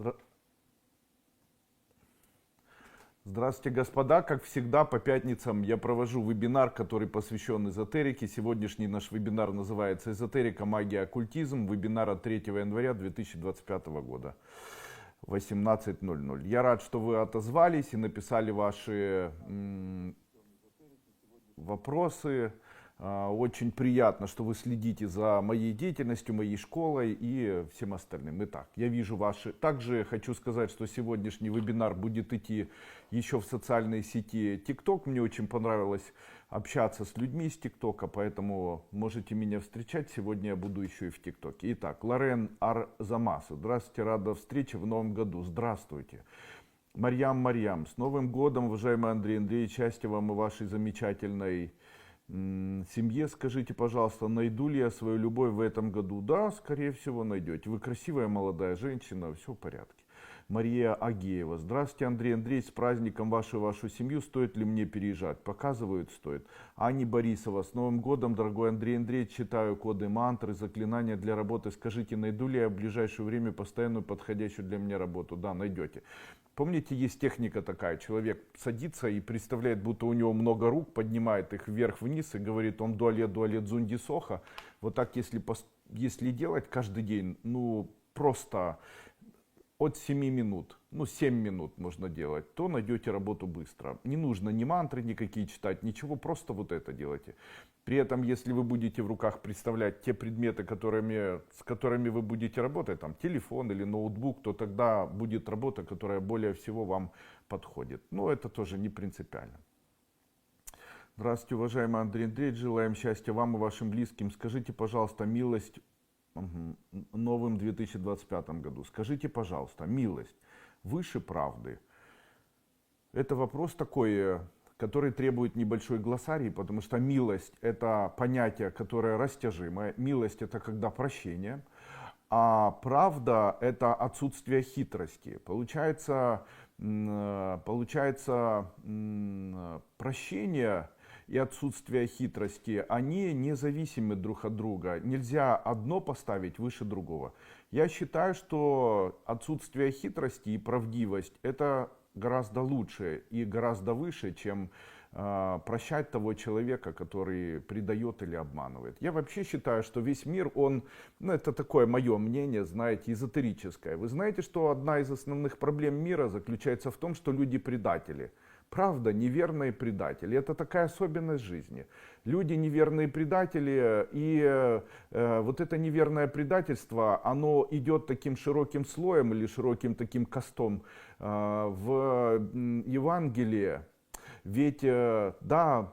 Здра- Здравствуйте, господа. Как всегда, по пятницам я провожу вебинар, который посвящен эзотерике. Сегодняшний наш вебинар называется «Эзотерика, магия, оккультизм». Вебинар от 3 января 2025 года. 18:00. Я рад, что вы отозвались и написали ваши вопросы. Очень приятно, что вы следите за моей деятельностью, моей школой и всем остальным. Итак, я вижу ваши. Также хочу сказать, что сегодняшний вебинар будет идти еще в социальной сети TikTok. Мне очень понравилось общаться с людьми с ТикТока, поэтому можете меня встречать. Сегодня я буду еще и в ТикТоке. Итак, Лорен Арзамасу. Здравствуйте, рада встрече в новом году. Здравствуйте. Марьям, с Новым годом, уважаемый Андрей Андреевич, счастья вам и вашей замечательной семье. Скажите, пожалуйста, найду ли я свою любовь в этом году? Да, скорее всего, найдете. Вы красивая молодая женщина, все в порядке. Мария Агеева. Здравствуйте, Андрей Андреевич, с праздником вашу семью. Стоит ли мне переезжать? Показывают, стоит. Ани Борисова. С Новым годом, дорогой Андрей Андреевич. Читаю коды, мантры, заклинания для работы. Скажите, найду ли я в ближайшее время постоянную подходящую для меня работу? Да, найдете. Помните, есть техника такая, человек садится и представляет, будто у него много рук, поднимает их вверх-вниз и говорит, он дуалет зунди соха. Вот так, если делать каждый день, просто от 7 минут, 7 минут можно делать, то найдете работу быстро. Не нужно ни мантры никакие читать, ничего, просто вот это делайте. При этом, если вы будете в руках представлять те предметы, с которыми вы будете работать, там телефон или ноутбук, то тогда будет работа, которая более всего вам подходит. Но это тоже не принципиально. Здравствуйте, уважаемый Андрей Андреевич, желаем счастья вам и вашим близким. Скажите, пожалуйста, милость новым 2025 году. Скажите, пожалуйста, милость выше правды? Это вопрос такой, который требует небольшой глоссарий, потому что милость это понятие, которое растяжимое. Милость это когда прощение, а правда это отсутствие хитрости. Получается прощение и отсутствие хитрости, они независимы друг от друга. Нельзя одно поставить выше другого. Я считаю, что отсутствие хитрости и правдивость это гораздо лучше и гораздо выше, чем прощать того человека, который предает или обманывает. Я вообще считаю, что весь мир, это такое мое мнение, знаете, эзотерическое. Вы знаете, что одна из основных проблем мира заключается в том, что люди предатели. Правда, неверные предатели. Это такая особенность жизни. Люди неверные предатели, и вот это неверное предательство, оно идет таким широким слоем или широким таким костом в Евангелии. Ведь, да,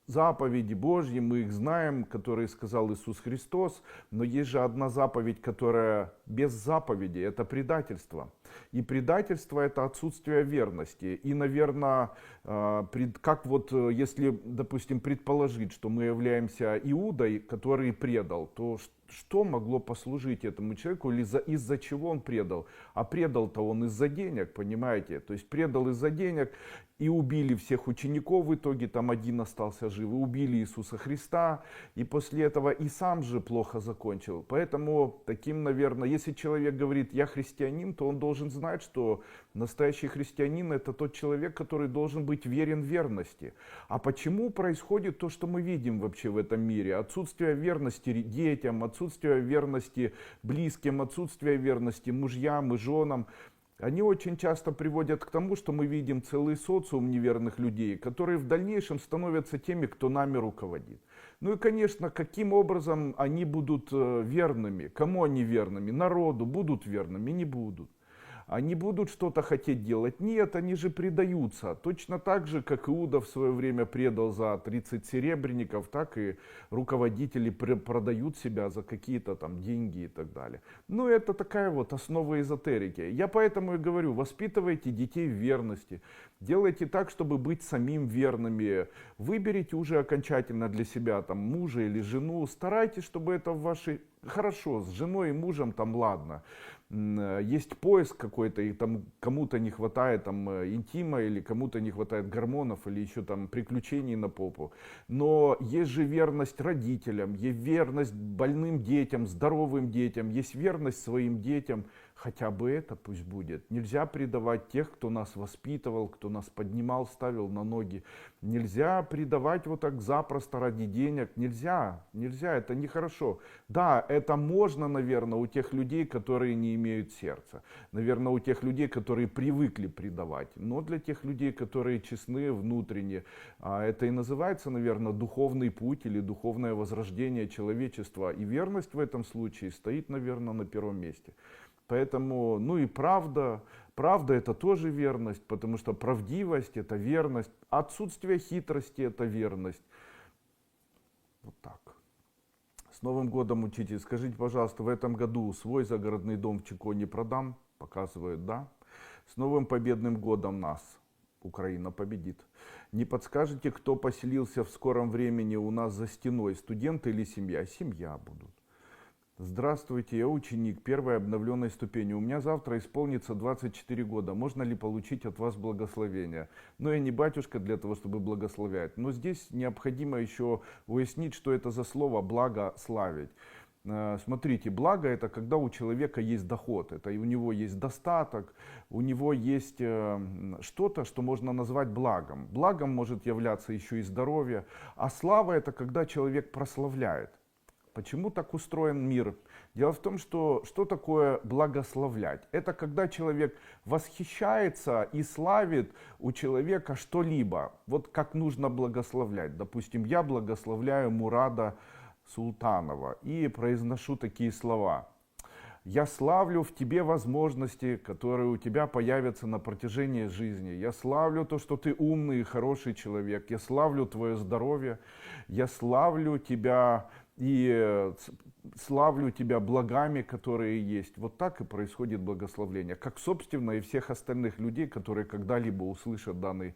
заповеди Божьи, мы их знаем, которые сказал Иисус Христос, но есть же одна заповедь, которая без заповеди, это предательство. И предательство это отсутствие верности. И, наверное, если, допустим, предположить, что мы являемся Иудой, который предал, то что могло послужить этому человеку или из-за чего он предал? А предал-то он из-за денег, понимаете? То есть предал из-за денег и убили всех учеников, в итоге там один остался жив, и убили Иисуса Христа, и после этого и сам же плохо закончил. Поэтому таким, наверное, если человек говорит «я христианин», то он должен знать, что настоящий христианин это тот человек, который должен быть верен верности. А почему происходит то, что мы видим вообще в этом мире? Отсутствие верности детям, отсутствие верности близким, отсутствие верности мужьям и женам. Они очень часто приводят к тому, что мы видим целый социум неверных людей, которые в дальнейшем становятся теми, кто нами руководит. Ну и, конечно, каким образом они будут верными? Кому они верными? Народу будут верными? Не будут. Они будут что-то хотеть делать? Нет, они же предаются. Точно так же, как Иуда в свое время предал за 30 серебряников, так и руководители продают себя за какие-то там деньги и так далее. Ну, это такая вот основа эзотерики. Я поэтому и говорю, воспитывайте детей в верности. Делайте так, чтобы быть самим верными. Выберите уже окончательно для себя там мужа или жену. Старайтесь, чтобы это в вашей... Хорошо, с женой и мужем там ладно. Есть поиск какой-то, и там кому-то не хватает там интима, или кому-то не хватает гормонов, или еще там приключений на попу. Но есть же верность родителям, есть верность больным детям, здоровым детям, есть верность своим детям. хотя бы это пусть будет. Нельзя предавать тех, кто нас воспитывал, кто нас поднимал, ставил на ноги. Нельзя предавать вот так запросто ради денег. Нельзя, нельзя, это нехорошо. Да, это можно, наверное, у тех людей, которые не имеют сердца. Наверное, у тех людей, которые привыкли предавать. Но для тех людей, которые честны внутренне, это и называется, наверное, духовный путь или духовное возрождение человечества. И верность в этом случае стоит, наверное, на первом месте. Поэтому, ну и правда, правда это тоже верность, потому что правдивость это верность, отсутствие хитрости это верность. Вот так. С Новым годом, учитель. Скажите, пожалуйста, в этом году свой загородный дом в Чико не продам? Показывают, да. С Новым победным годом нас. Украина победит. Не подскажете, кто поселился в скором времени у нас за стеной? Студенты или семья? Семья будут. Здравствуйте, я ученик первой обновленной ступени. У меня завтра исполнится 24 года. Можно ли получить от вас благословение? Но я не батюшка для того, чтобы благословлять. Но здесь необходимо еще уяснить, что это за слово «благословить». Смотрите, благо это когда у человека есть доход, это и у него есть достаток, у него есть что-то, что можно назвать благом. Благом может являться еще и здоровье, а слава это когда человек прославляет. Почему так устроен мир? Дело в том, что такое благословлять? Это когда человек восхищается и славит у человека что-либо. Вот как нужно благословлять. Допустим, я благословляю Мурада Султанова и произношу такие слова. Я славлю в тебе возможности, которые у тебя появятся на протяжении жизни. Я славлю то, что ты умный и хороший человек. Я славлю твое здоровье. Я славлю тебя и славлю тебя благами, которые есть. Вот так и происходит благословление. Как, собственно, и всех остальных людей, которые когда-либо услышат данный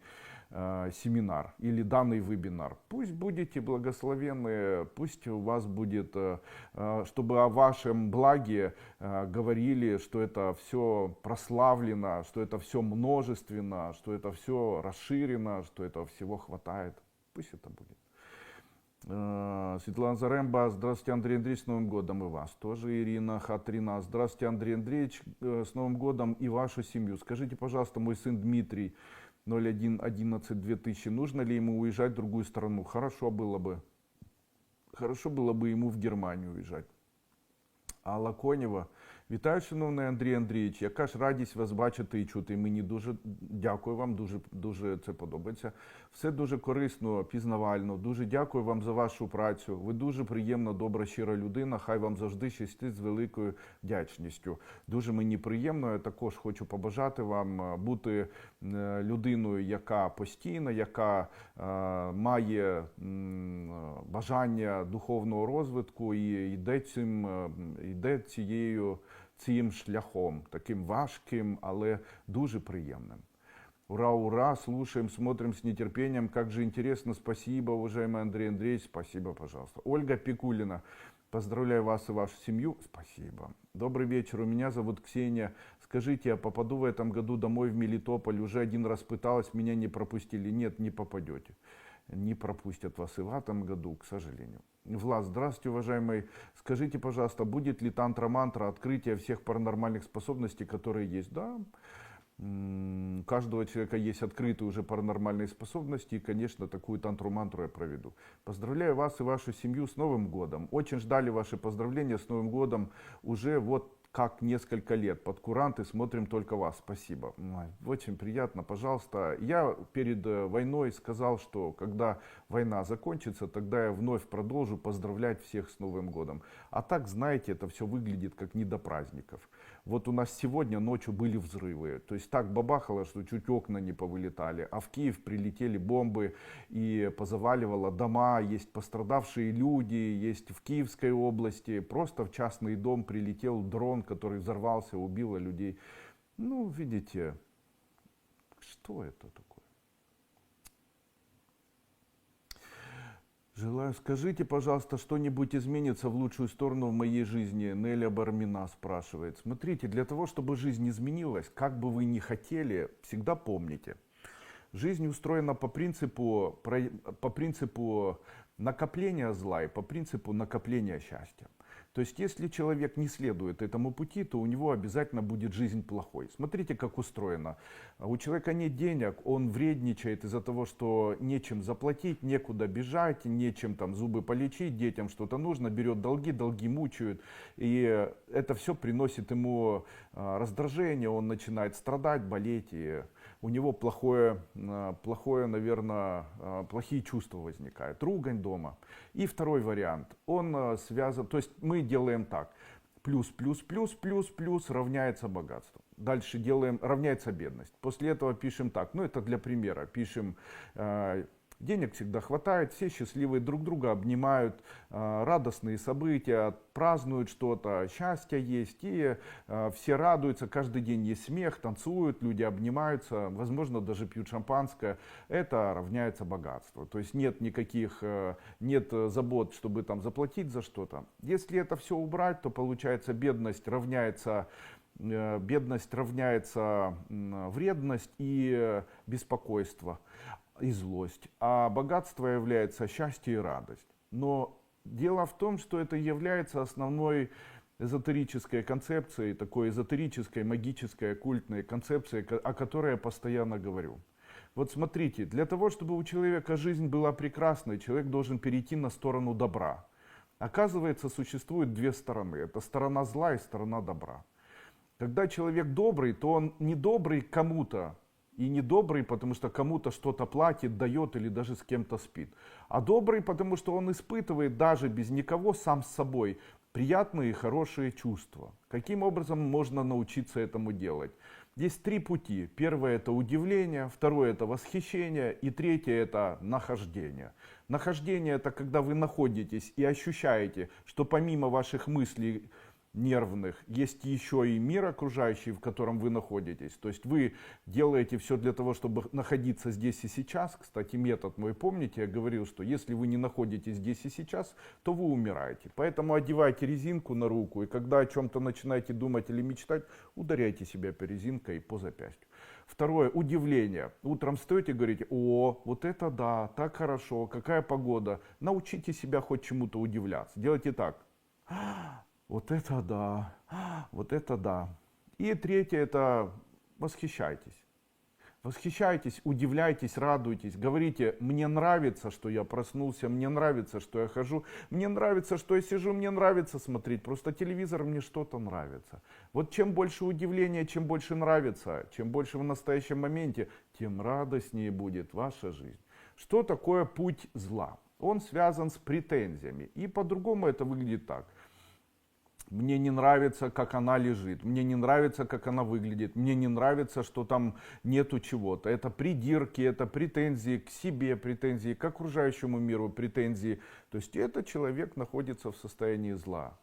семинар или данный вебинар. Пусть будете благословенны, пусть у вас будет, чтобы о вашем благе говорили, что это все прославлено, что это все множественно, что это все расширено, что этого всего хватает. Пусть это будет. Светлана Заремба, здравствуйте, Андрей Андреевич, с Новым годом и вас. Тоже Ирина Хатрина, здравствуйте, Андрей Андреевич, с Новым годом и вашу семью. Скажите, пожалуйста, мой сын Дмитрий, 01.11.2000, нужно ли ему уезжать в другую страну? Хорошо было бы ему в Германию уезжать. Алла Конєва. Вітаю, шановний Андрій Андрійович. Яка ж радість вас бачити і чути. І мені дуже дякую вам, дуже це подобається. Все дуже корисно, пізнавально. Дуже дякую вам за вашу працю. Ви дуже приємна, добра, щира людина. Хай вам завжди щастить з великою вдячністю. Дуже мені приємно. Я також хочу побажати вам бути людиною, яка постійна, яка має бажання духовного розвитку і йде цим шляхом, таким важким, але дуже приємним. Ура, ура, слушаем, смотрим с нетерпением. Как же интересно, спасибо, уважаемый Андрей Андреевич, спасибо, пожалуйста. Ольга Пикулина, поздравляю вас и вашу семью, спасибо. Добрый вечер, меня зовут Ксения. Скажите, я попаду в этом году домой в Мелитополь? Уже один раз пыталась, меня не пропустили. Нет, не попадете. Не пропустят вас и в этом году, к сожалению. Влад, здравствуйте, уважаемый. Скажите, пожалуйста, будет ли тантра-мантра открытие всех паранормальных способностей, которые есть? Да, у каждого человека есть открытые уже паранормальные способности, и, конечно, такую тантру-мантру я проведу. Поздравляю вас и вашу семью с Новым годом. Очень ждали ваши поздравления с Новым годом уже вот как несколько лет под куранты, смотрим только вас. Спасибо. Очень приятно, пожалуйста. Я перед войной сказал, что когда война закончится, тогда я вновь продолжу поздравлять всех с Новым годом. А так, знаете, это все выглядит как не до праздников. Вот у нас сегодня ночью были взрывы. То есть так бабахало, что чуть окна не повылетали. А в Киев прилетели бомбы и позаваливало дома. Есть пострадавшие люди, есть в Киевской области. Просто в частный дом прилетел дрон, который взорвался, убил людей. Ну, видите, что это такое? Желаю, скажите, пожалуйста, что-нибудь изменится в лучшую сторону в моей жизни? Неля Бармина спрашивает. Смотрите, для того, чтобы жизнь изменилась, как бы вы ни хотели, всегда помните. Жизнь устроена по принципу накопления зла и по принципу накопления счастья. То есть, если человек не следует этому пути, то у него обязательно будет жизнь плохой. Смотрите, как устроено. У человека нет денег, он вредничает из-за того, что нечем заплатить, некуда бежать, нечем там зубы полечить, детям что-то нужно, берет долги, долги мучают. И это все приносит ему раздражение, он начинает страдать, болеть, и у него плохие чувства возникают, ругань дома. И второй вариант, он связан, то есть мы делаем так, плюс, плюс, плюс, плюс, плюс равняется богатство. Дальше делаем, равняется бедность. После этого пишем так, ну это для примера, пишем, денег всегда хватает, все счастливые, друг друга обнимают, радостные события, празднуют что-то, счастье есть, и все радуются, каждый день есть смех, танцуют, люди обнимаются, возможно, даже пьют шампанское. Это равняется богатству. То есть нет никаких, нет забот, чтобы там заплатить за что-то. Если это все убрать, то получается бедность равняется вредность и беспокойство и злость, а богатство является счастье и радость. Но дело в том, что это является основной эзотерической концепцией, такой эзотерической, магической, оккультной концепцией, о которой я постоянно говорю. Вот смотрите, для того, чтобы у человека жизнь была прекрасной, человек должен перейти на сторону добра. Оказывается, существует две стороны. Это сторона зла и сторона добра. Когда человек добрый, то он не добрый к кому-то, и не добрый, потому что кому-то что-то платит, дает или даже с кем-то спит. А добрый, потому что он испытывает даже без никого сам с собой приятные и хорошие чувства. Каким образом можно научиться этому делать? Есть три пути. Первое это удивление, второе это восхищение и третье это нахождение. Нахождение это когда вы находитесь и ощущаете, что помимо ваших мыслей нервных, есть еще и мир окружающий, в котором вы находитесь. То есть вы делаете все для того, чтобы находиться здесь и сейчас. Кстати, метод мой, помните, я говорил, что если вы не находитесь здесь и сейчас, то вы умираете. Поэтому одевайте резинку на руку, и когда о чем-то начинаете думать или мечтать, ударяйте себя по резинкой по запястью. Второе, удивление. Утром встаете и говорите, о, вот это да, так хорошо, какая погода. Научите себя хоть чему-то удивляться. Делайте так. Вот это да, вот это да. И третье это восхищайтесь. Восхищайтесь, удивляйтесь, радуйтесь. Говорите, мне нравится, что я проснулся, мне нравится, что я хожу, мне нравится, что я сижу, мне нравится смотреть. Просто телевизор, мне что-то нравится. Вот чем больше удивления, чем больше нравится, чем больше в настоящем моменте, тем радостнее будет ваша жизнь. Что такое путь зла? Он связан с претензиями. И по-другому это выглядит так. Мне не нравится, как она лежит, мне не нравится, как она выглядит, мне не нравится, что там нету чего-то. Это придирки, это претензии к себе, претензии к окружающему миру, претензии. То есть этот человек находится в состоянии зла.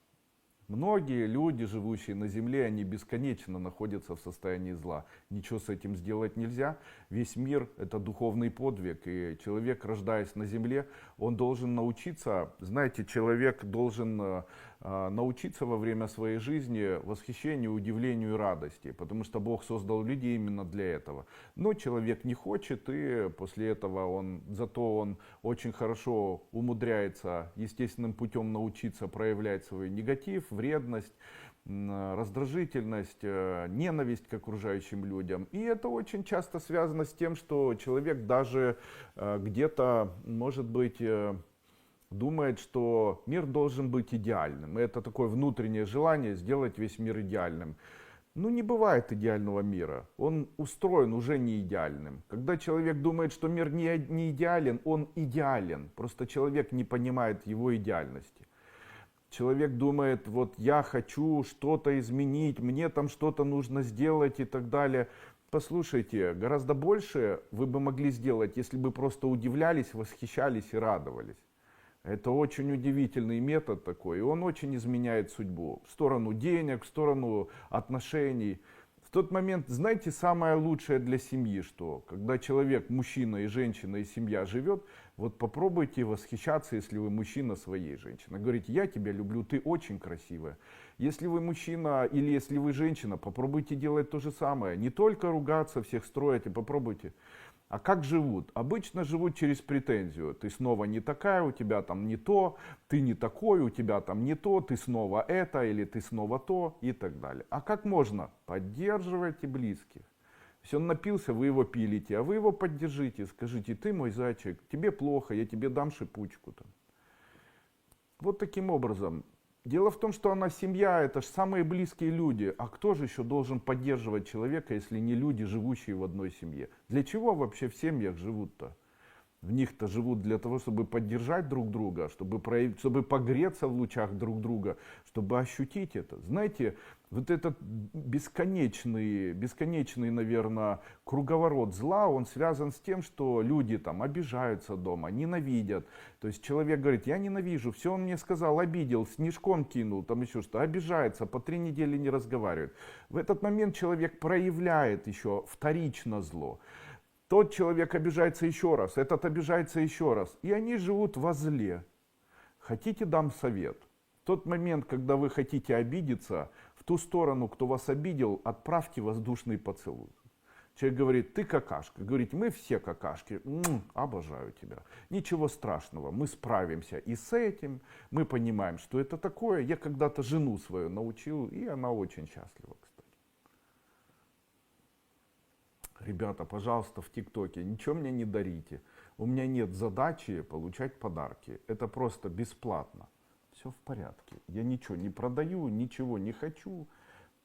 Многие люди, живущие на земле, они бесконечно находятся в состоянии зла. Ничего с этим сделать нельзя. Весь мир — это духовный подвиг. И человек, рождаясь на земле, он должен научиться, знаете, человек должен научиться во время своей жизни восхищению, удивлению и радости. Потому что Бог создал людей именно для этого. Но человек не хочет, и после этого зато он очень хорошо умудряется естественным путем научиться проявлять свой негатив, вредность, раздражительность, ненависть к окружающим людям. И это очень часто связано с тем, что человек даже где-то, может быть, думает, что мир должен быть идеальным. И это такое внутреннее желание сделать весь мир идеальным. Ну, не бывает идеального мира. Он устроен уже не идеальным. Когда человек думает, что мир не идеален, он идеален. Просто человек не понимает его идеальности. Человек думает, вот я хочу что-то изменить, мне там что-то нужно сделать и так далее. Послушайте, гораздо больше вы бы могли сделать, если бы просто удивлялись, восхищались и радовались. Это очень удивительный метод такой, и он очень изменяет судьбу. В сторону денег, в сторону отношений. В тот момент, знаете, самое лучшее для семьи, что когда человек, мужчина и женщина, и семья живет, вот попробуйте восхищаться, если вы мужчина, своей женщиной. Говорите, я тебя люблю, ты очень красивая. Если вы мужчина или если вы женщина, попробуйте делать то же самое. Не только ругаться, всех строить, и попробуйте. А как живут? Обычно живут через претензию. Ты снова не такая, у тебя там не то, ты не такой, у тебя там не то, ты снова это или ты снова то и так далее. А как можно? Поддерживайте близких. Если он напился, вы его пилите, а вы его поддержите, скажите: ты мой зайчик, тебе плохо, я тебе дам шипучку. Там. Вот таким образом. Дело в том, что она семья, это же самые близкие люди. А кто же еще должен поддерживать человека, если не люди, живущие в одной семье? Для чего вообще в семьях живут-то? В них-то живут для того, чтобы поддержать друг друга, чтобы погреться в лучах друг друга, чтобы ощутить это. Знаете, вот этот бесконечный, наверное, круговорот зла, он связан с тем, что люди там обижаются дома, ненавидят. То есть человек говорит: я ненавижу, все он мне сказал, обидел, снежком кинул, там еще что, обижается, по 3 недели не разговаривает. В этот момент человек проявляет еще вторично зло. Тот человек обижается еще раз, этот обижается еще раз. И они живут во зле. Хотите, дам совет? В тот момент, когда вы хотите обидеться, в ту сторону, кто вас обидел, отправьте воздушный поцелуй. Человек говорит: ты какашка. Говорит: мы все какашки. Обожаю тебя. Ничего страшного, мы справимся и с этим. Мы понимаем, что это такое. Я когда-то жену свою научил, и она очень счастлива, кстати. Ребята, пожалуйста, в ТикТоке ничего мне не дарите. У меня нет задачи получать подарки. Это просто бесплатно. Все в порядке. Я ничего не продаю, ничего не хочу.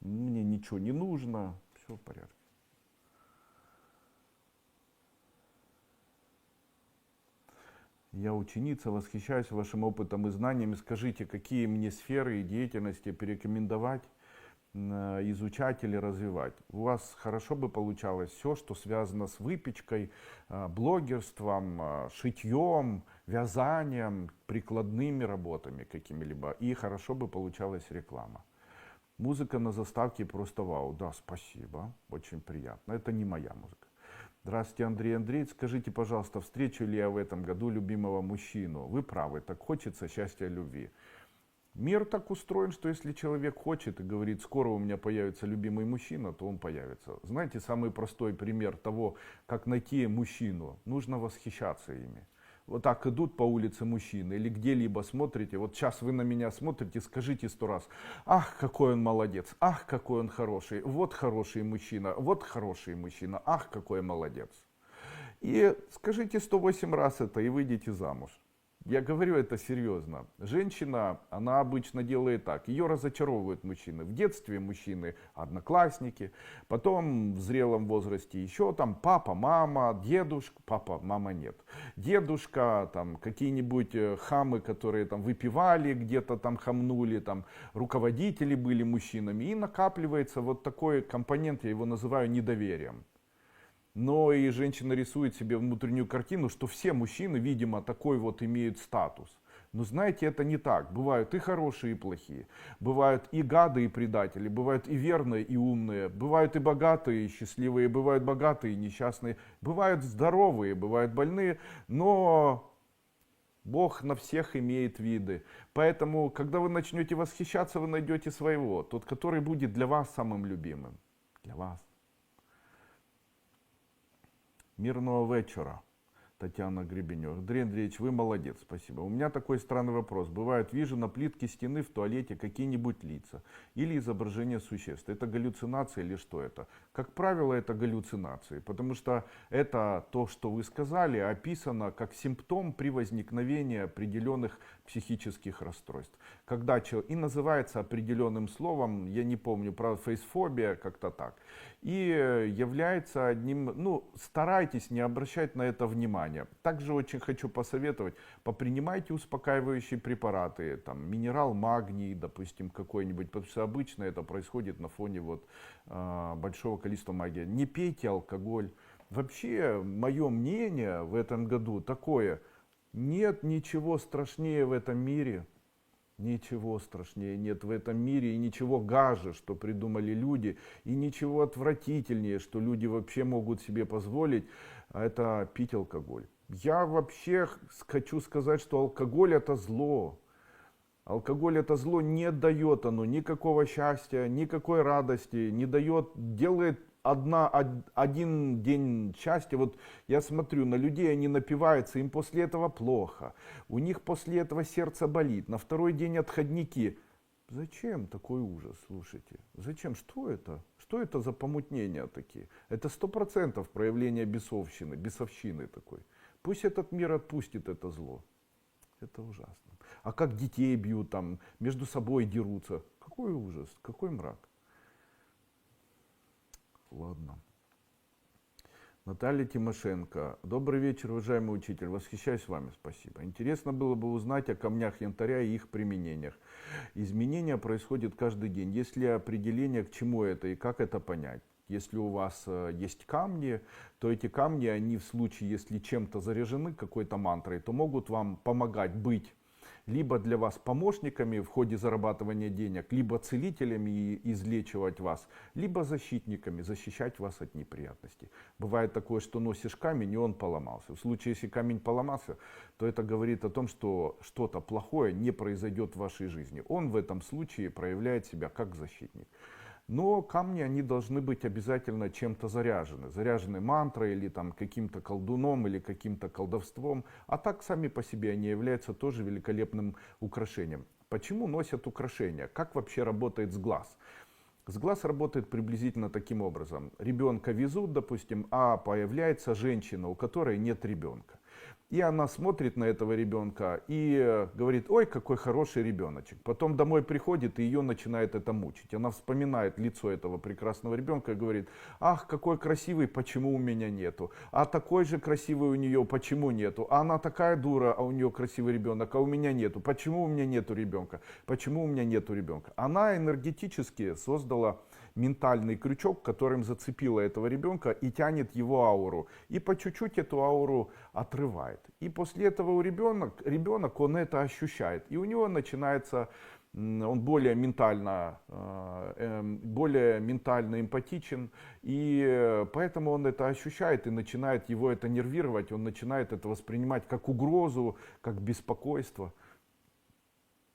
Мне ничего не нужно. Все в порядке. Я ученица, восхищаюсь вашим опытом и знаниями. Скажите, какие мне сферы и деятельности порекомендовать изучать или развивать? У вас хорошо бы получалось все, что связано с выпечкой, блогерством, шитьем, вязанием, прикладными работами какими-либо. И хорошо бы получалась реклама. Музыка на заставке просто вау. Да, спасибо, очень приятно. Это не моя музыка. Здравствуйте, Андрей Андреевич. Скажите, пожалуйста, встречу ли я в этом году любимого мужчину? Вы правы, так хочется счастья и любви. Мир так устроен, что если человек хочет и говорит: скоро у меня появится любимый мужчина, то он появится. Знаете, самый простой пример того, как найти мужчину: нужно восхищаться ими. Вот так идут по улице мужчины или где-либо смотрите, вот сейчас вы на меня смотрите, скажите 100 раз: ах, какой он молодец, ах, какой он хороший, вот хороший мужчина, ах, какой молодец. И скажите 108 раз это и выйдите замуж. Я говорю это серьезно. Женщина, она обычно делает так. Ее разочаровывают мужчины. В детстве мужчины одноклассники, потом в зрелом возрасте еще там папа, мама, дедушка, папа, мама нет. Дедушка, там какие-нибудь хамы, которые там выпивали, где-то там хамнули, там руководители были мужчинами. И накапливается вот такой компонент, я его называю недоверием. Но и женщина рисует себе внутреннюю картину, что все мужчины, видимо, такой вот имеют статус. Но знаете, это не так. Бывают и хорошие, и плохие. Бывают и гады, и предатели. Бывают и верные, и умные. Бывают и богатые, и счастливые. Бывают богатые, и несчастные. Бывают здоровые, бывают больные. Но Бог на всех имеет виды. Поэтому, когда вы начнете восхищаться, вы найдете своего. Тот, который будет для вас самым любимым. Для вас. Мирного вечера, Татьяна Гребенева. Андрей Андреевич, вы молодец, спасибо. У меня такой странный вопрос. Бывает, вижу на плитке стены в туалете какие-нибудь лица или изображения существ. Это галлюцинация или что это? Как правило, это галлюцинации, потому что это то, что вы сказали, описано как симптом при возникновении определенных психических расстройств. И называется определенным словом, я не помню, правда, фейсфобия, как-то так. И является одним, старайтесь не обращать на это внимания. Также очень хочу посоветовать, попринимайте успокаивающие препараты, там, минерал магний, допустим, какой-нибудь, потому что обычно это происходит на фоне большого количества магии. Не пейте алкоголь. Вообще, мое мнение в этом году такое: нет ничего страшнее в этом мире. Ничего страшнее нет в этом мире, и ничего гаже, что придумали люди, и ничего отвратительнее, что люди вообще могут себе позволить, это пить алкоголь. Я вообще хочу сказать, что алкоголь это зло. Алкоголь это зло, не дает оно никакого счастья, никакой радости, не дает, делает один день счастья. Вот я смотрю на людей, они напиваются, им после этого плохо. У них после этого сердце болит. На второй день отходники. Зачем такой ужас, слушайте? Зачем? Что это? Что это за помутнения такие? Это 100% проявление бесовщины такой. Пусть этот мир отпустит это зло. Это ужасно. А как детей бьют, там, между собой дерутся. Какой ужас, какой мрак. Ладно. Наталья Тимошенко. Добрый вечер, уважаемый учитель. Восхищаюсь вами, спасибо. Интересно было бы узнать о камнях янтаря и их применениях. Изменения происходят каждый день. Есть ли определение, к чему это и как это понять? Если у вас есть камни, то эти камни, они в случае, если чем-то заряжены, какой-то мантрой, то могут вам помогать быть либо для вас помощниками в ходе зарабатывания денег, либо целителями и излечивать вас, либо защитниками, защищать вас от неприятностей. Бывает такое, что носишь камень, и он поломался. В случае, если камень поломался, то это говорит о том, что что-то плохое не произойдет в вашей жизни. Он в этом случае проявляет себя как защитник. Но камни, они должны быть обязательно чем-то заряжены. Заряжены мантрой или там каким-то колдуном или каким-то колдовством. А так сами по себе они являются тоже великолепным украшением. Почему носят украшения? Как вообще работает сглаз? Сглаз работает приблизительно таким образом. Ребенка везут, допустим, а появляется женщина, у которой нет ребенка. И она смотрит на этого ребенка и говорит: ой, какой хороший ребеночек. Потом домой приходит, и ее начинает это мучить. Она вспоминает лицо этого прекрасного ребенка и говорит: ах, какой красивый, почему у меня нету? А такой же красивый у нее, почему нету? А она такая дура, а у нее красивый ребенок, а у меня нету. Почему у меня нету ребенка? Почему у меня нету ребенка? Она энергетически создала ментальный крючок, которым зацепила этого ребенка и тянет его ауру. И по чуть-чуть эту ауру отрывает. И после этого ребенок он это ощущает. И у него начинается, он более ментально эмпатичен. И поэтому он это ощущает и начинает его это нервировать. Он начинает это воспринимать как угрозу, как беспокойство.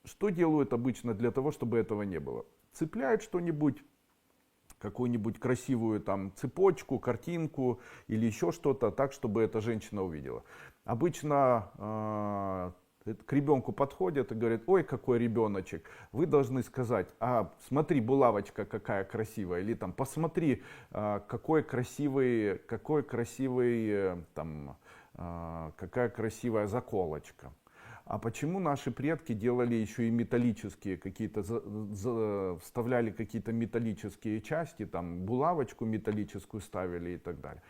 Что делают обычно для того, чтобы этого не было? Цепляют что-нибудь, какую-нибудь красивую там цепочку, картинку или еще что-то, так, чтобы эта женщина увидела. Обычно к ребенку подходят и говорят: ой, какой ребеночек. Вы должны сказать: а смотри, булавочка какая красивая, или там посмотри, какая красивая заколочка. А почему наши предки делали еще и металлические какие-то, вставляли какие-то металлические части, там булавочку металлическую ставили и так далее?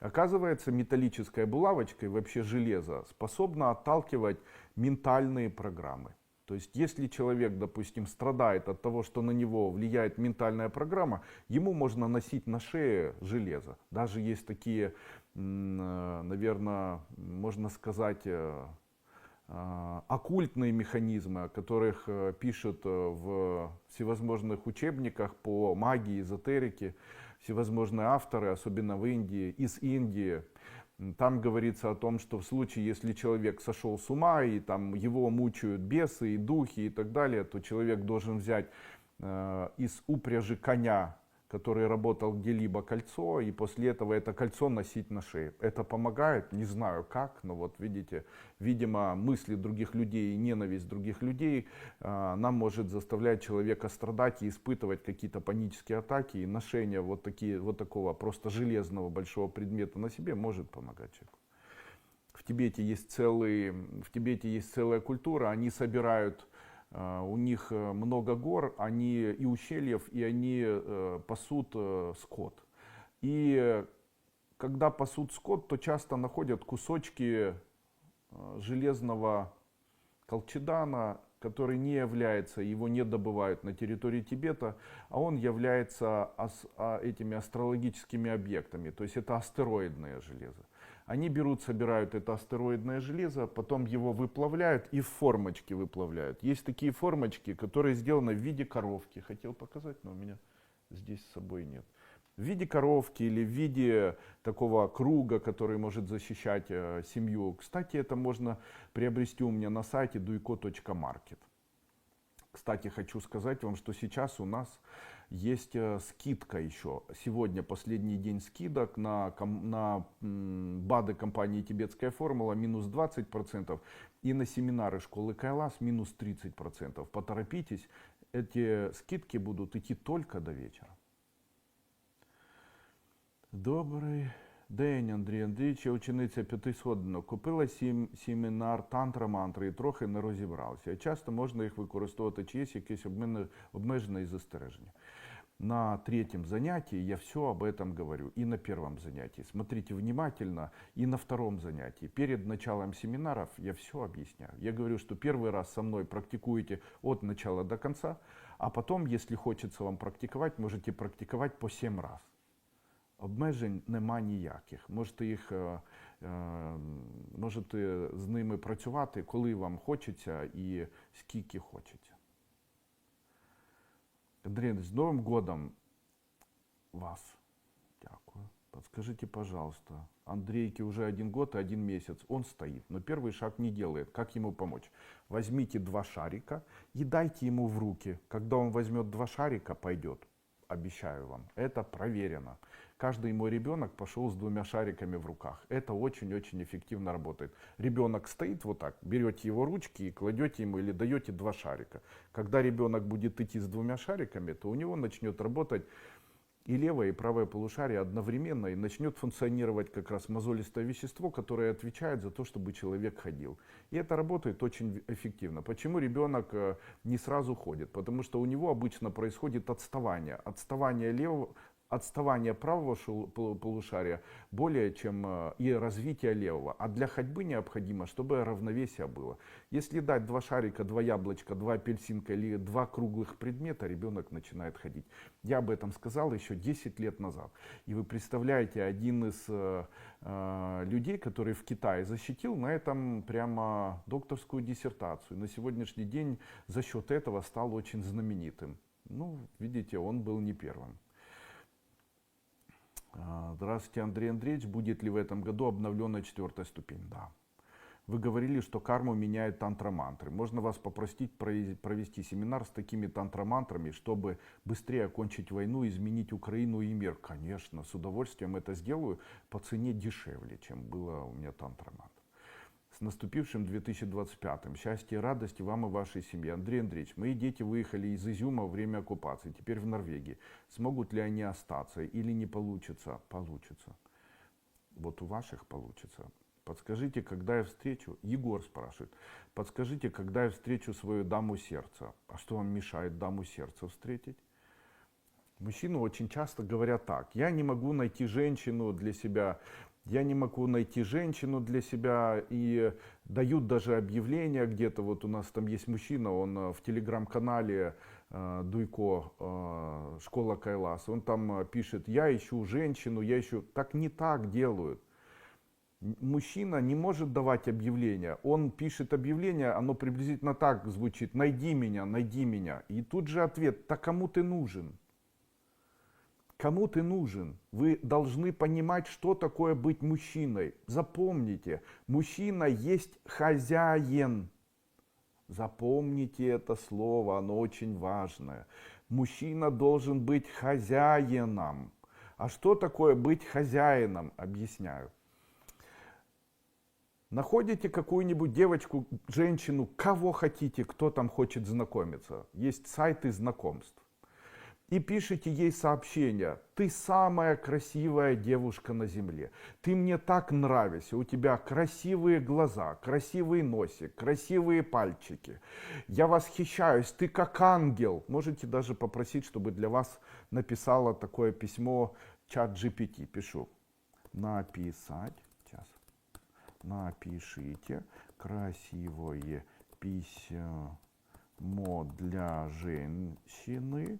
Оказывается, металлическая булавочка и вообще железо способно отталкивать ментальные программы. То есть, если человек, допустим, страдает от того, что на него влияет ментальная программа, ему можно носить на шее железо. Даже есть такие, наверное, можно сказать, оккультные механизмы, о которых пишут в всевозможных учебниках по магии, эзотерике, всевозможные авторы, особенно в Индии, из Индии. Там говорится о том, что в случае, если человек сошел с ума и там его мучают бесы и духи и так далее, то человек должен взять из упряжи коня, который работал где-либо, кольцо, и после этого это кольцо носить на шее. Это помогает? Не знаю как, но вот видите, видимо, мысли других людей и ненависть других людей нам может заставлять человека страдать и испытывать какие-то панические атаки, и ношение вот такого просто железного большого предмета на себе может помогать человеку. В Тибете есть целая культура, они собирают, у них много гор, они и ущельев, и они пасут скот. И когда пасут скот, то часто находят кусочки железного колчедана, который не является, его не добывают на территории Тибета, а он является этими астрологическими объектами, то есть это астероидное железо. Они берут, собирают это астероидное железо, потом его выплавляют и в формочки выплавляют. Есть такие формочки, которые сделаны в виде коровки. Хотел показать, но у меня здесь с собой нет. В виде коровки или в виде такого круга, который может защищать семью. Кстати, это можно приобрести у меня на сайте duiko.market. Кстати, хочу сказать вам, что сейчас у нас Есть скидка еще. Сегодня последний день скидок на БАДы компании «Тибетская формула» минус 20%. И на семинары школы Кайлас минус 30%. Поторопитесь, эти скидки будут идти только до вечера. Добрий день, Андрій Андрійович. Я учениця 500. Купила семінар тантра-мантри і трохи не розібралася. Часто можна їх використовувати, чи є якесь обмежене і застереження. На третьем занятии я все об этом говорю. И на первом занятии. Смотрите внимательно. И на втором занятии. Перед началом семинаров я все объясняю. Я говорю, что первый раз со мной практикуете от начала до конца. А потом, если хочется вам практиковать, можете практиковать по 7 раз. Обмежень нема ніяких. Можете з ними працювати, коли вам хочеться і скільки хочеться. Андрей, с Новым годом вас. Дякую. Подскажите, пожалуйста, Андрейке уже 1 год и 1 месяц. Он стоит, но первый шаг не делает. Как ему помочь? Возьмите 2 шарика и дайте ему в руки. Когда он возьмет 2 шарика, пойдет. Обещаю вам. Это проверено. Каждый мой ребенок пошел с 2 шариками в руках. Это очень-очень эффективно работает. Ребенок стоит вот так, берете его ручки и кладете ему или даете 2 шарика. Когда ребенок будет идти с 2 шариками, то у него начнет работать и левое, и правое полушарие одновременно, и начнет функционировать как раз мозолистое вещество, которое отвечает за то, чтобы человек ходил. И это работает очень эффективно. Почему ребенок не сразу ходит? Потому что у него обычно происходит отставание. Отставание правого полушария более чем и развитие левого. А для ходьбы необходимо, чтобы равновесие было. Если дать 2 шарика, 2 яблочка, 2 апельсинка или 2 круглых предмета, ребенок начинает ходить. Я об этом сказал еще 10 лет назад. И вы представляете, один из людей, который в Китае защитил на этом прямо докторскую диссертацию. На сегодняшний день за счет этого стал очень знаменитым. Ну, видите, он был не первым. Здравствуйте, Андрей Андреевич. Будет ли в этом году обновленная 4-я ступень? Да. Вы говорили, что карму меняет тантра-мантры. Можно вас попросить провести семинар с такими тантра-мантрами, чтобы быстрее окончить войну, изменить Украину и мир? Конечно, с удовольствием это сделаю по цене дешевле, чем было у меня тантра-мантр. С наступившим 2025-м. Счастья и радости вам и вашей семье. Андрей Андреевич, мои дети выехали из Изюма во время оккупации, теперь в Норвегии. Смогут ли они остаться или не получится? Получится. Вот у ваших получится. Подскажите, когда я встречу, Егор спрашивает, подскажите, когда я встречу свою даму сердца. А что вам мешает даму сердца встретить? Мужчины очень часто говорят так: я не могу найти женщину для себя. Я не могу найти женщину для себя, и дают даже объявления где-то. Вот у нас там есть мужчина, он в телеграм-канале Дуйко, школа Кайлас, он там пишет: я ищу женщину, я ищу. Так не так делают. Мужчина не может давать объявления. Он пишет объявление, оно приблизительно так звучит: найди меня, найди меня. И тут же ответ: так кому ты нужен? Кому ты нужен? Вы должны понимать, что такое быть мужчиной. Запомните, мужчина есть хозяин. Запомните это слово, оно очень важное. Мужчина должен быть хозяином. А что такое быть хозяином? Объясняю. Находите какую-нибудь девочку, женщину, кого хотите, кто там хочет знакомиться. Есть сайты знакомств. И пишите ей сообщение: ты самая красивая девушка на земле, ты мне так нравишься, у тебя красивые глаза, красивый носик, красивые пальчики, я восхищаюсь, ты как ангел. Можете даже попросить, чтобы для вас написала такое письмо чат GPT. Пишу: написать, сейчас, напишите красивое письмо для женщины,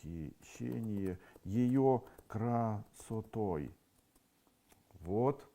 восхищение ее красотой. Вот.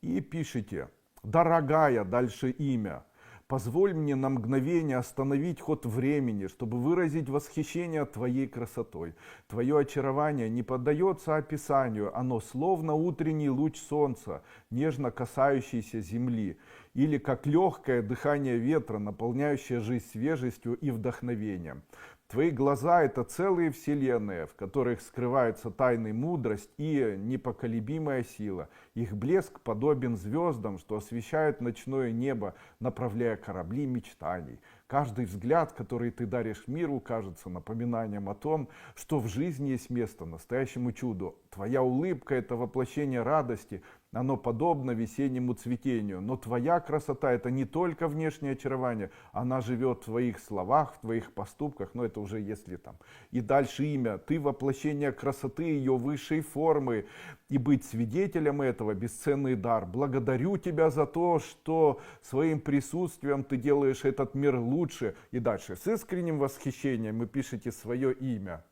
И пишите: дорогая, дальше имя, Позволь мне на мгновение остановить ход времени, чтобы выразить восхищение Твоей красотой. Твое очарование не поддается описанию, оно словно утренний луч солнца, нежно касающийся земли, или как легкое дыхание ветра, наполняющее жизнь свежестью и вдохновением. Твои глаза — это целые вселенные, в которых скрывается тайная мудрость и непоколебимая сила. Их блеск подобен звездам, что освещают ночное небо, направляя корабли мечтаний. Каждый взгляд, который ты даришь миру, кажется напоминанием о том, что в жизни есть место настоящему чуду. Твоя улыбка — это воплощение радости, оно подобно весеннему цветению. Но твоя красота — это не только внешнее очарование, она живет в твоих словах, в твоих поступках, но это уже если там. И дальше имя. Ты воплощение красоты, ее высшей формы. И быть свидетелем этого — бесценный дар. Благодарю тебя за то, что своим присутствием ты делаешь этот мир лучше. И дальше. С искренним восхищением вы пишете свое имя.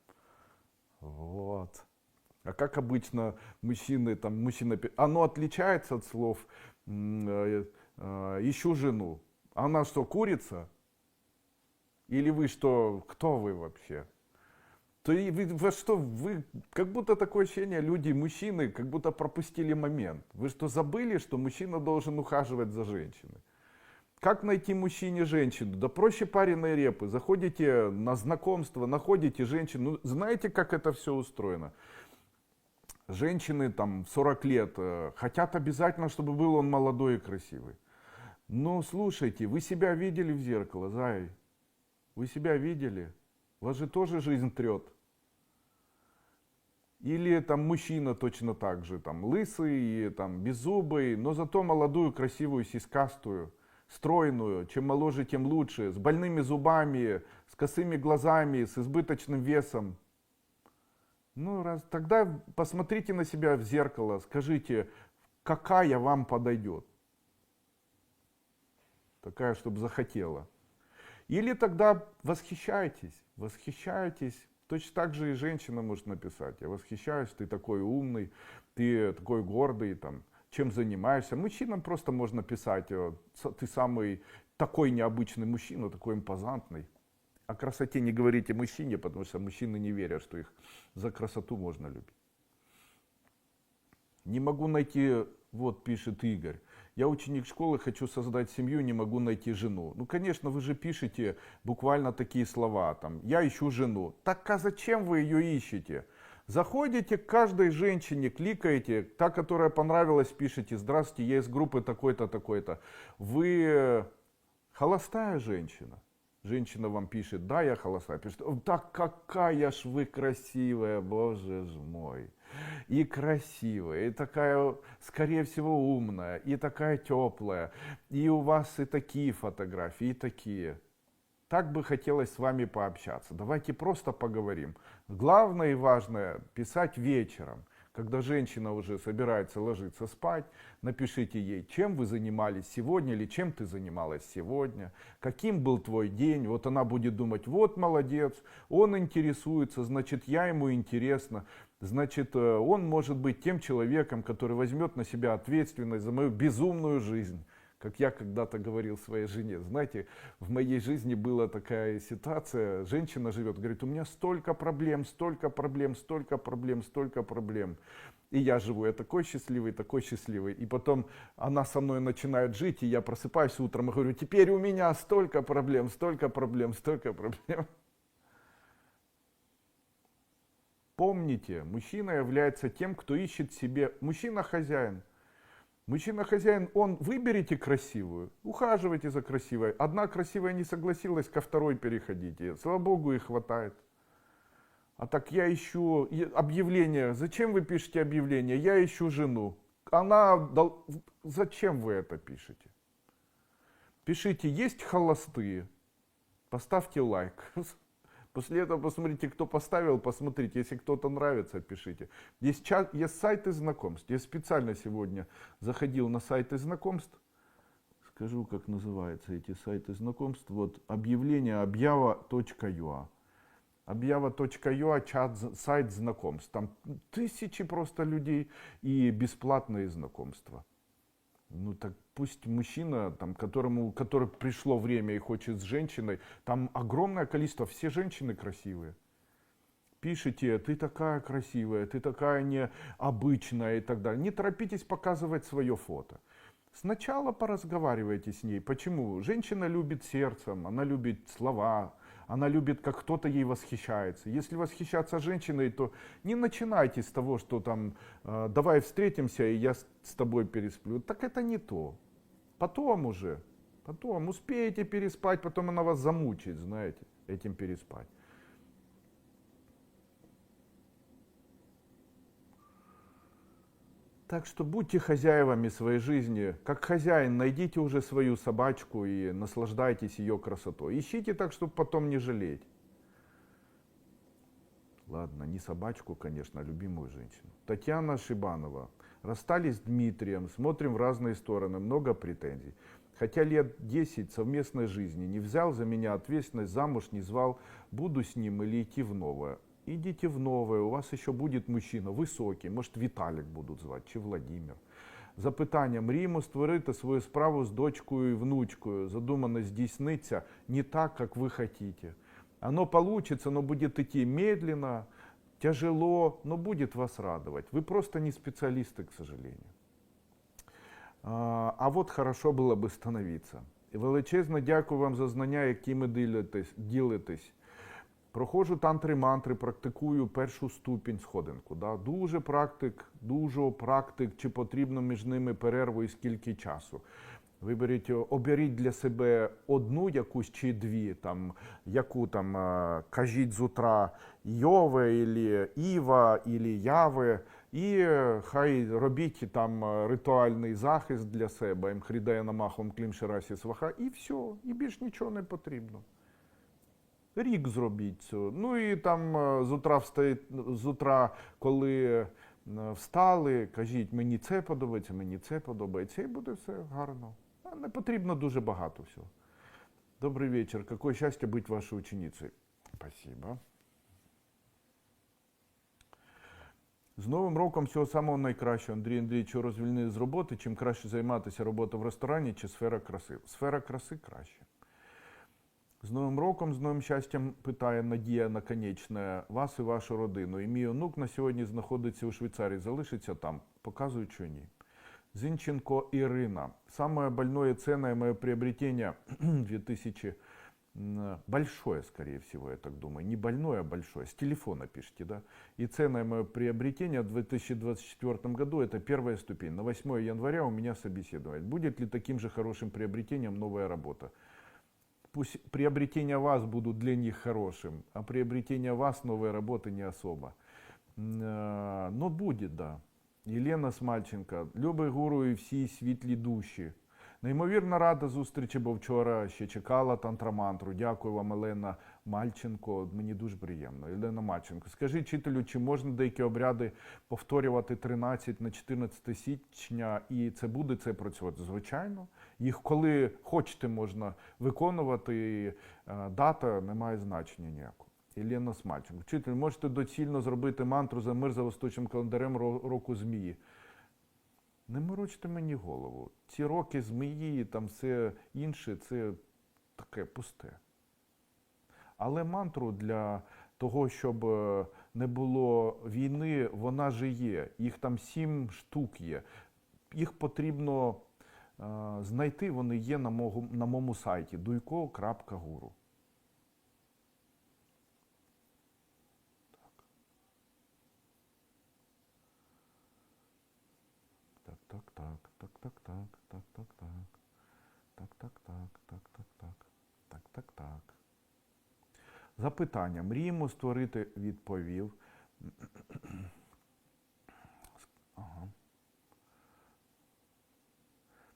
Вот. А как обычно мужчина, оно отличается от слов «ищу жену». Она что, курица? Или вы что, кто вы вообще? То и вы, как будто такое ощущение, люди, мужчины, как будто пропустили момент. Вы что, забыли, что мужчина должен ухаживать за женщиной? Как найти мужчине женщину? Да проще пареной репы. Заходите на знакомство, находите женщину. Ну, знаете, как это все устроено? Женщины там 40 лет хотят обязательно, чтобы был он молодой и красивый. Но слушайте, вы себя видели в зеркало, зай? Вы себя видели? Вас же тоже жизнь трет. Или там мужчина точно так же, там лысый, там беззубый, но зато молодую, красивую, сиськастую, стройную, чем моложе, тем лучше, с больными зубами, с косыми глазами, с избыточным весом. Ну, тогда посмотрите на себя в зеркало, скажите, какая вам подойдет. Такая, чтобы захотела. Или тогда восхищайтесь. Точно так же и женщина может написать. Я восхищаюсь, ты такой умный, ты такой гордый, там, чем занимаешься. Мужчинам просто можно писать, ты самый такой необычный мужчина, такой импозантный. О красоте не говорите мужчине, потому что мужчины не верят, что их за красоту можно любить. Не могу найти, вот пишет Игорь, я ученик школы, хочу создать семью, не могу найти жену. Ну, конечно, вы же пишете буквально такие слова, там, я ищу жену. Так а зачем вы ее ищете? Заходите к каждой женщине, кликаете, та, которая понравилась, пишите, здравствуйте, я из группы такой-то, такой-то. Вы холостая женщина? Женщина вам пишет, да, я холостая. Пишет, так какая ж вы красивая, боже ж мой. И красивая, и такая, скорее всего, умная, и такая теплая. И у вас и такие фотографии, и такие. Так бы хотелось с вами пообщаться. Давайте просто поговорим. Главное и важное — писать вечером. Когда женщина уже собирается ложиться спать, напишите ей, чем вы занимались сегодня или чем ты занималась сегодня, каким был твой день. Вот она будет думать, вот молодец, он интересуется, значит, я ему интересна. Значит, он может быть тем человеком, который возьмет на себя ответственность за мою безумную жизнь. Как я когда-то говорил своей жене, знаете, в моей жизни была такая ситуация, женщина живет, говорит, у меня столько проблем, столько проблем, столько проблем, столько проблем. И я живу, я такой счастливый, такой счастливый. И потом она со мной начинает жить, и я просыпаюсь утром и говорю, теперь у меня столько проблем, столько проблем, столько проблем. Помните, мужчина является тем, кто ищет себе, мужчина-хозяин. Мужчина-хозяин, он, выберите красивую, ухаживайте за красивой. Одна красивая не согласилась, ко второй переходите. Слава Богу, и хватает. А так я ищу объявление. Зачем вы пишете объявление? Я ищу жену. Зачем вы это пишете? Пишите, есть холостые. Поставьте лайк. После этого посмотрите, кто поставил, посмотрите, если кто-то нравится, пишите. Есть сайты знакомств. Я специально сегодня заходил на сайты знакомств. Скажу, как называются эти сайты знакомств. Вот объявление объява.ua. Объява.ua, сайт знакомств. Там тысячи просто людей и бесплатные знакомства. Ну так пусть мужчина, там, который пришло время и хочет с женщиной, там огромное количество, все женщины красивые. Пишите, ты такая красивая, ты такая необычная и так далее. Не торопитесь показывать свое фото. Сначала поразговаривайте с ней. Почему? Женщина любит сердцем, она любит слова, она любит, как кто-то ей восхищается. Если восхищаться женщиной, то не начинайте с того, что там давай встретимся, и я с тобой пересплю. Так это не то. Потом уже, потом успеете переспать, потом она вас замучает, знаете, этим переспать. Так что будьте хозяевами своей жизни. Как хозяин, найдите уже свою собачку и наслаждайтесь ее красотой. Ищите так, чтобы потом не жалеть. Ладно, не собачку, конечно, а любимую женщину. Татьяна Шибанова. Расстались с Дмитрием, смотрим в разные стороны, много претензий. Хотя лет 10 совместной жизни, не взял за меня ответственность, замуж не звал, буду с ним или идти в новое. Идите в новое, у вас еще будет мужчина високий, может Віталік будуть звати, чи Владимир. Запитання: мріємо створити свою справу з дочкою і внучкою. Задумано здійсниться не так, как вы хотите. Оно получится, но будет идти медленно, тяжело, но будет вас радовать. Вы просто не специалисты, к сожалению. А вот хорошо было бы становиться. І величезно дякую вам за знання, якими ділитесь. Проходжу тантри-мантри, практикую першу ступінь сходинку. Да? Дуже практик, чи потрібно між ними перерву і скільки часу. Оберіть для себе одну якусь чи дві, там, яку там, кажіть з утра Йове, ілі Іва, ілі Яве, і хай робіть там ритуальний захист для себе, Мхрідея Намахом Клім Ширасі Сваха, і все, і більш нічого не потрібно. Рік зробіть це. Ну і там з утра, коли встали, кажіть, мені це подобається, і буде все гарно. Не потрібно дуже багато всього. Добрий вечір. Какое счастье быть вашей ученицей. Спасибо. З Новим роком всього самого найкращого. Андрій Андрійович, що розвільнили з роботи, чим краще займатися робота в ресторані чи сфера краси? Сфера краси краще. З Новим роком, з новим щастям, питає Надія Наконечна, вас і вашу родину. І мій онук на сьогодні знаходиться у Швейцарії, залишиться там? Показують, що ні. Зинченко Ирина. Самое больное ценное мое приобретение 2000... Большое, скорее всего, я так думаю. Не больное, а большое. С телефона пишите, да? И ценное мое приобретение в 2024 году – это первая ступень. На 8 января у меня собеседование. Будет ли таким же хорошим приобретением новая работа? Пусть приобретения вас будут для них хорошим, а приобретение вас новой работы не особо. Но будет, да. Єлена Смальченка. Любий гуру і всі світлі душі. Неймовірно рада зустрічі, бо вчора ще чекала тантрамантру. Дякую вам, Елена Мальченко. Мені дуже приємно. Елена Мальченко. Скажіть вчителю, чи можна деякі обряди повторювати 13 на 14 січня, і це буде працювати? Звичайно. Їх коли хочете можна виконувати, і дата не має значення ніякого. Єлена Смальченко. Вчитель, можете доцільно зробити мантру за мир за восточним календарем року змії. Не морочте мені голову. Ці роки змії, там все інше, це таке пусте. Але мантру для того, щоб не було війни, вона же є. Їх там 7 штук є. Їх потрібно знайти, вони є на моєму сайті duyko.guru. Так. Запитання. Мріємо створити, відповів. Ага.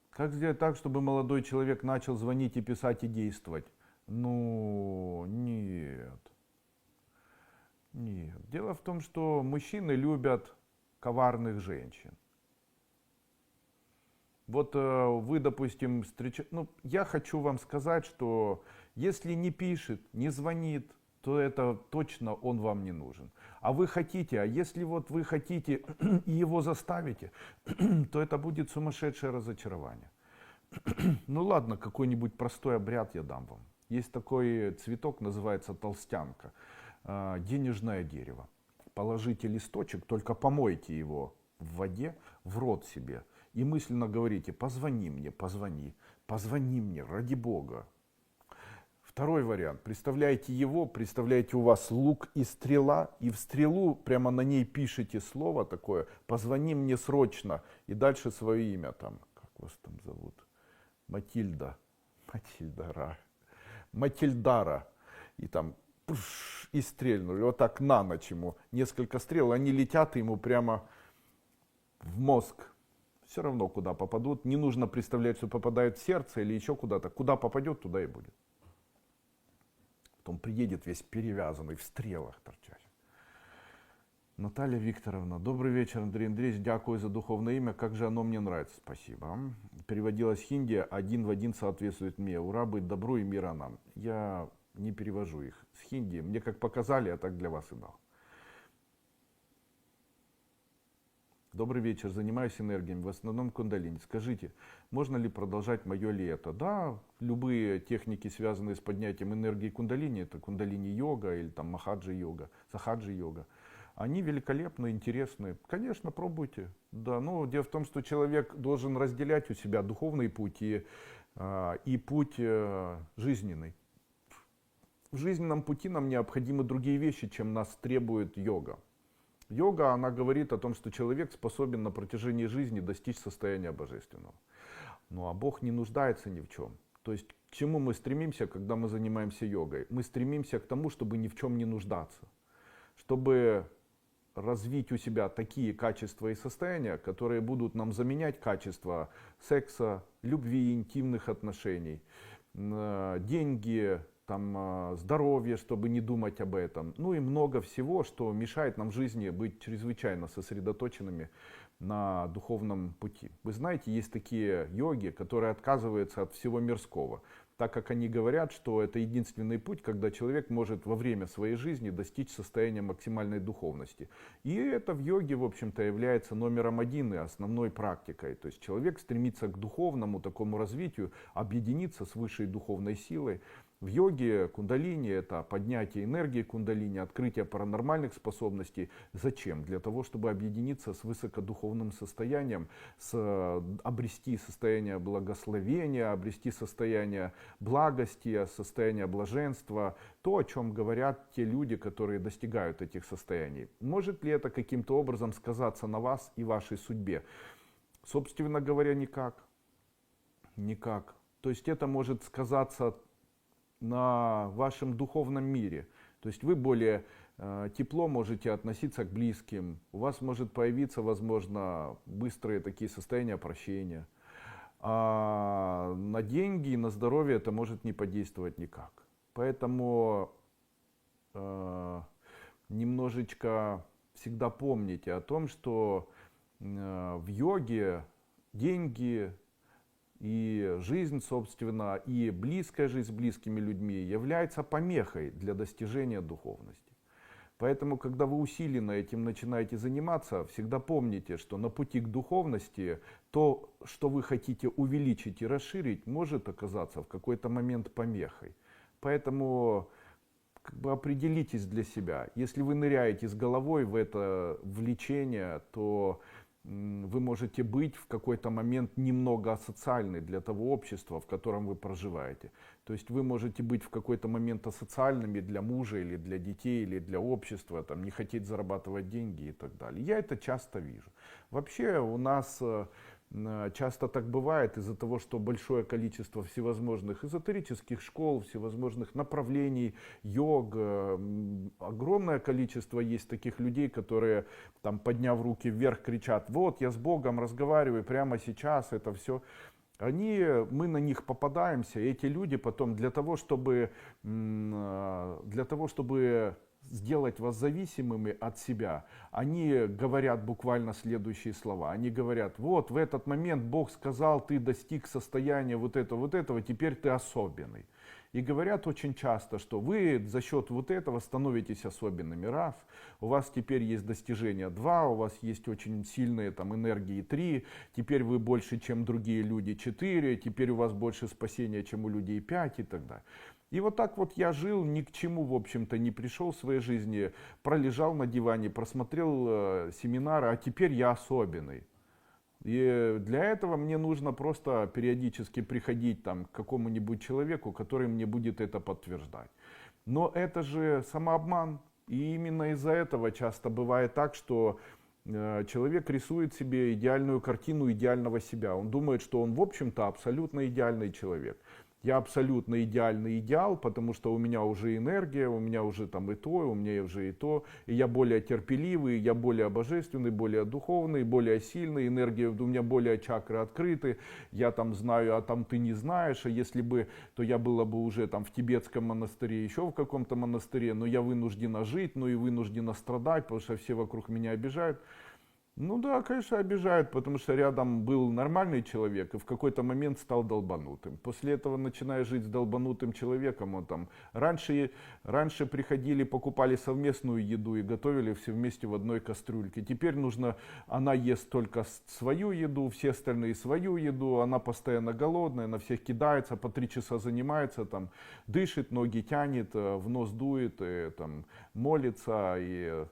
Как сделать так, чтобы молодой человек начал звонить и писать и действовать? Ну, нет. Нет. Дело в том, что мужчины любят коварных женщин. Вот вы, допустим, встречаете... Ну, я хочу вам сказать, что если не пишет, не звонит, то это точно он вам не нужен. А вы хотите, а если вот вы хотите и его заставите, то это будет сумасшедшее разочарование. Ну ладно, какой-нибудь простой обряд я дам вам. Есть такой цветок, называется толстянка, денежное дерево. Положите листочек, только помойте его в воде, в рот себе. И мысленно говорите: позвони мне, позвони мне, ради Бога. Второй вариант. Представляете его, представляете, у вас лук и стрела, и в стрелу прямо на ней пишите слово такое: позвони мне срочно. И дальше свое имя там, как вас там зовут? Матильдара. И там и стрельнули. Вот так на ночь ему несколько стрел, они летят ему прямо в мозг. Все равно куда попадут. Не нужно представлять, что попадает в сердце или еще куда-то. Куда попадет, туда и будет. Потом приедет весь перевязанный, в стрелах торчащий. Наталья Викторовна, добрый вечер, Андрей Андреевич, дякую за духовное имя, как же оно мне нравится, спасибо. Переводилось с хинди, один в один соответствует мне, ура, быть добру и мира нам. Я не перевожу их с хинди, мне как показали, а так для вас и дал. Добрый вечер, занимаюсь энергиями, в основном кундалини. Скажите, можно ли продолжать мое лето? Да, любые техники, связанные с поднятием энергии кундалини, это кундалини-йога или там махаджи-йога, сахаджи-йога, они великолепны, интересны. Конечно, пробуйте. Да, но дело в том, что человек должен разделять у себя духовный путь и путь жизненный. В жизненном пути нам необходимы другие вещи, чем нас требует йога. Йога, она говорит о том, что человек способен на протяжении жизни достичь состояния божественного. Ну а Бог не нуждается ни в чем. То есть к чему мы стремимся, когда мы занимаемся йогой? Мы стремимся к тому, чтобы ни в чем не нуждаться. Чтобы развить у себя такие качества и состояния, которые будут нам заменять качества секса, любви, интимных отношений, деньги, там, здоровье, чтобы не думать об этом. Ну и много всего, что мешает нам в жизни быть чрезвычайно сосредоточенными на духовном пути. Вы знаете, есть такие йоги, которые отказываются от всего мирского, так как они говорят, что это единственный путь, когда человек может во время своей жизни достичь состояния максимальной духовности. И это в йоге, в общем-то, является номером один и основной практикой. То есть человек стремится к духовному такому развитию, объединиться с высшей духовной силой. В йоге кундалини — это поднятие энергии кундалини, открытие паранормальных способностей. Зачем? Для того, чтобы объединиться с высокодуховным состоянием, обрести состояние благословения, обрести состояние благости, состояние блаженства. То, о чем говорят те люди, которые достигают этих состояний. Может ли это каким-то образом сказаться на вас и вашей судьбе? Собственно говоря, никак. Никак. То есть это может сказаться на вашем духовном мире. То есть вы более тепло можете относиться к близким, у вас может появиться, возможно, быстрые такие состояния прощения. А на деньги и на здоровье это может не подействовать никак. Поэтому немножечко всегда помните о том, что в йоге деньги и жизнь, собственно, и близкая жизнь с близкими людьми является помехой для достижения духовности. Поэтому, когда вы усиленно этим начинаете заниматься, всегда помните, что на пути к духовности то, что вы хотите увеличить и расширить, может оказаться в какой-то момент помехой. Поэтому определитесь для себя. Если вы ныряете с головой в это влечение, то вы можете быть в какой-то момент немного асоциальны для того общества, в котором вы проживаете. То есть вы можете быть в какой-то момент асоциальными для мужа или для детей, или для общества, там, не хотеть зарабатывать деньги и так далее. Я это часто вижу. Вообще у нас часто так бывает из-за того, что большое количество всевозможных эзотерических школ, всевозможных направлений, йог, огромное количество есть таких людей, которые, там, подняв руки вверх, кричат: вот я с Богом разговариваю прямо сейчас, это все. Мы на них попадаемся, и эти люди потом для того, чтобы сделать вас зависимыми от себя, они говорят буквально следующие слова. Они говорят: вот в этот момент Бог сказал, ты достиг состояния вот этого, теперь ты особенный. И говорят очень часто, что вы за счет вот этого становитесь особенными. Раз, у вас теперь есть достижения. Два, у вас есть очень сильные там энергии. Три, теперь вы больше, чем другие люди. Четыре, теперь у вас больше спасения, чем у людей. Пять и так далее. И вот так вот я жил, ни к чему, в общем-то, не пришел в своей жизни, пролежал на диване, просмотрел семинары, а теперь я особенный. И для этого мне нужно просто периодически приходить там, к какому-нибудь человеку, который мне будет это подтверждать. Но это же самообман. И именно из-за этого часто бывает так, что человек рисует себе идеальную картину идеального себя. Он думает, что он, в общем-то, абсолютно идеальный человек. Я абсолютно идеальный идеал, потому что у меня уже энергия, у меня уже там и то, у меня уже и то. И я более терпеливый, я более божественный, более духовный, более сильный. Энергия у меня более чакры открыты. Я там знаю, а там ты не знаешь. А если бы, то я была бы уже там в тибетском монастыре, еще в каком-то монастыре. Но я вынуждена жить, но и вынуждена страдать, потому что все вокруг меня обижают. Ну да, конечно, обижают, потому что рядом был нормальный человек и в какой-то момент стал долбанутым. После этого начинаешь жить с долбанутым человеком. Он там раньше приходили, покупали совместную еду и готовили все вместе в одной кастрюльке. Теперь она ест только свою еду, все остальные свою еду. Она постоянно голодная, на всех кидается, по 3 часа занимается, там, дышит, ноги тянет, в нос дует, и, там, молится и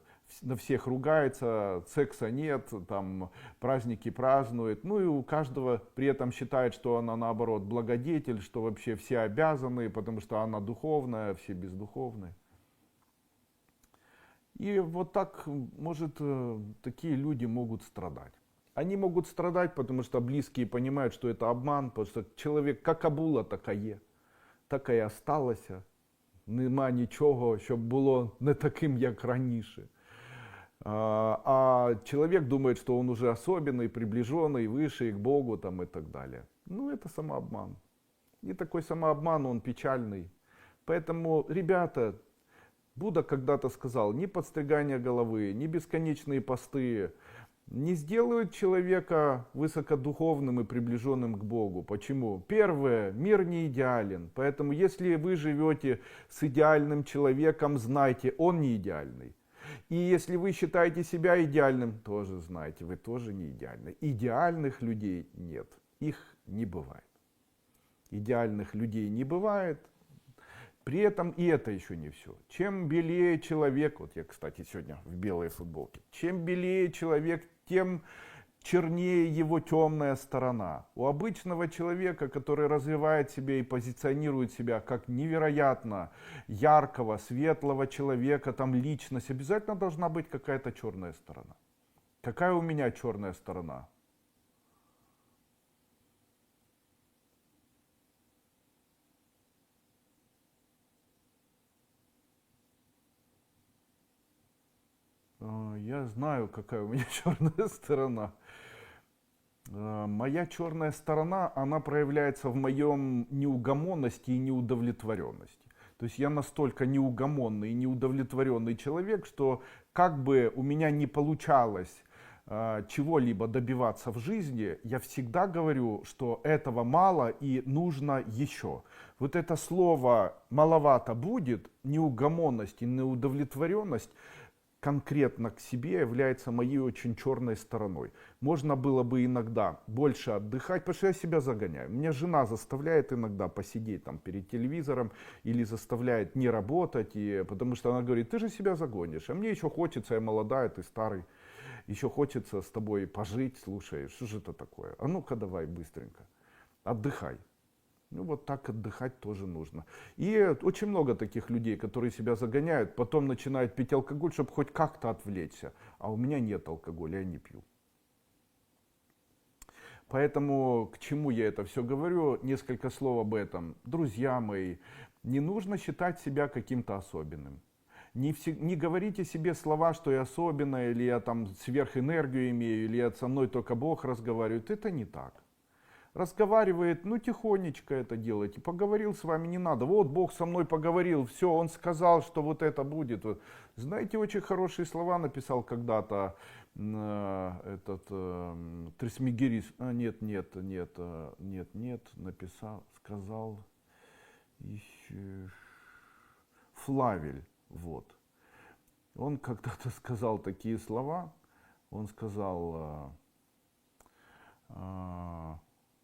на всех ругается, секса нет, там праздники празднует. Ну и у каждого при этом считает, что она наоборот благодетель, что вообще все обязаны, потому что она духовная, все бездуховные. И вот так, может, такие люди могут страдать. Они могут страдать, потому что близкие понимают, что это обман, потому что человек как була, така і осталася. Нема нічого, щоб було не таким, як раніше. А человек думает, что он уже особенный, приближенный, выше к Богу там, и так далее. Ну, это самообман. И такой самообман, он печальный. Поэтому, ребята, Будда когда-то сказал, ни подстригание головы, ни бесконечные посты не сделают человека высокодуховным и приближенным к Богу. Почему? Первое, мир не идеален. Поэтому, если вы живете с идеальным человеком, знайте, он не идеальный. И если вы считаете себя идеальным, тоже знайте, вы тоже не идеальны. Идеальных людей нет, их не бывает. Идеальных людей не бывает. При этом и это еще не все. Чем белее человек, вот я, кстати, сегодня в белой футболке, чем белее человек, тем чернее его темная сторона. У обычного человека, который развивает себя и позиционирует себя как невероятно яркого, светлого человека, там личность, обязательно должна быть какая-то черная сторона. Какая у меня черная сторона? Я знаю, какая у меня черная сторона. Моя черная сторона, она проявляется в моем неугомонности и неудовлетворенности. То есть я настолько неугомонный и неудовлетворенный человек, что как бы у меня не получалось чего-либо добиваться в жизни, я всегда говорю, что этого мало и нужно еще. Вот это слово «маловато будет», неугомонность и неудовлетворенность, конкретно к себе является моей очень черной стороной. Можно было бы иногда больше отдыхать, потому что я себя загоняю. Меня жена заставляет иногда посидеть там перед телевизором или заставляет не работать, потому что она говорит, ты же себя загонишь, а мне еще хочется, я молодая, ты старый, еще хочется с тобой пожить, слушай, что же это такое? А ну-ка давай быстренько, отдыхай. Ну вот так отдыхать тоже нужно. И очень много таких людей, которые себя загоняют, потом начинают пить алкоголь, чтобы хоть как-то отвлечься. А у меня нет алкоголя, я не пью. Поэтому к чему я это все говорю? Несколько слов об этом. Друзья мои, не нужно считать себя каким-то особенным. Не говорите себе слова, что я особенная, или я там сверхэнергию имею, или со мной только Бог разговаривает. Это не так. Разговаривает, ну тихонечко это делайте, поговорил с вами, не надо, вот Бог со мной поговорил, все, Он сказал, что вот это будет. Знаете, очень хорошие слова написал когда-то Трисмегирис, написал, сказал, еще. Флавель, вот. Он когда-то сказал такие слова, он сказал,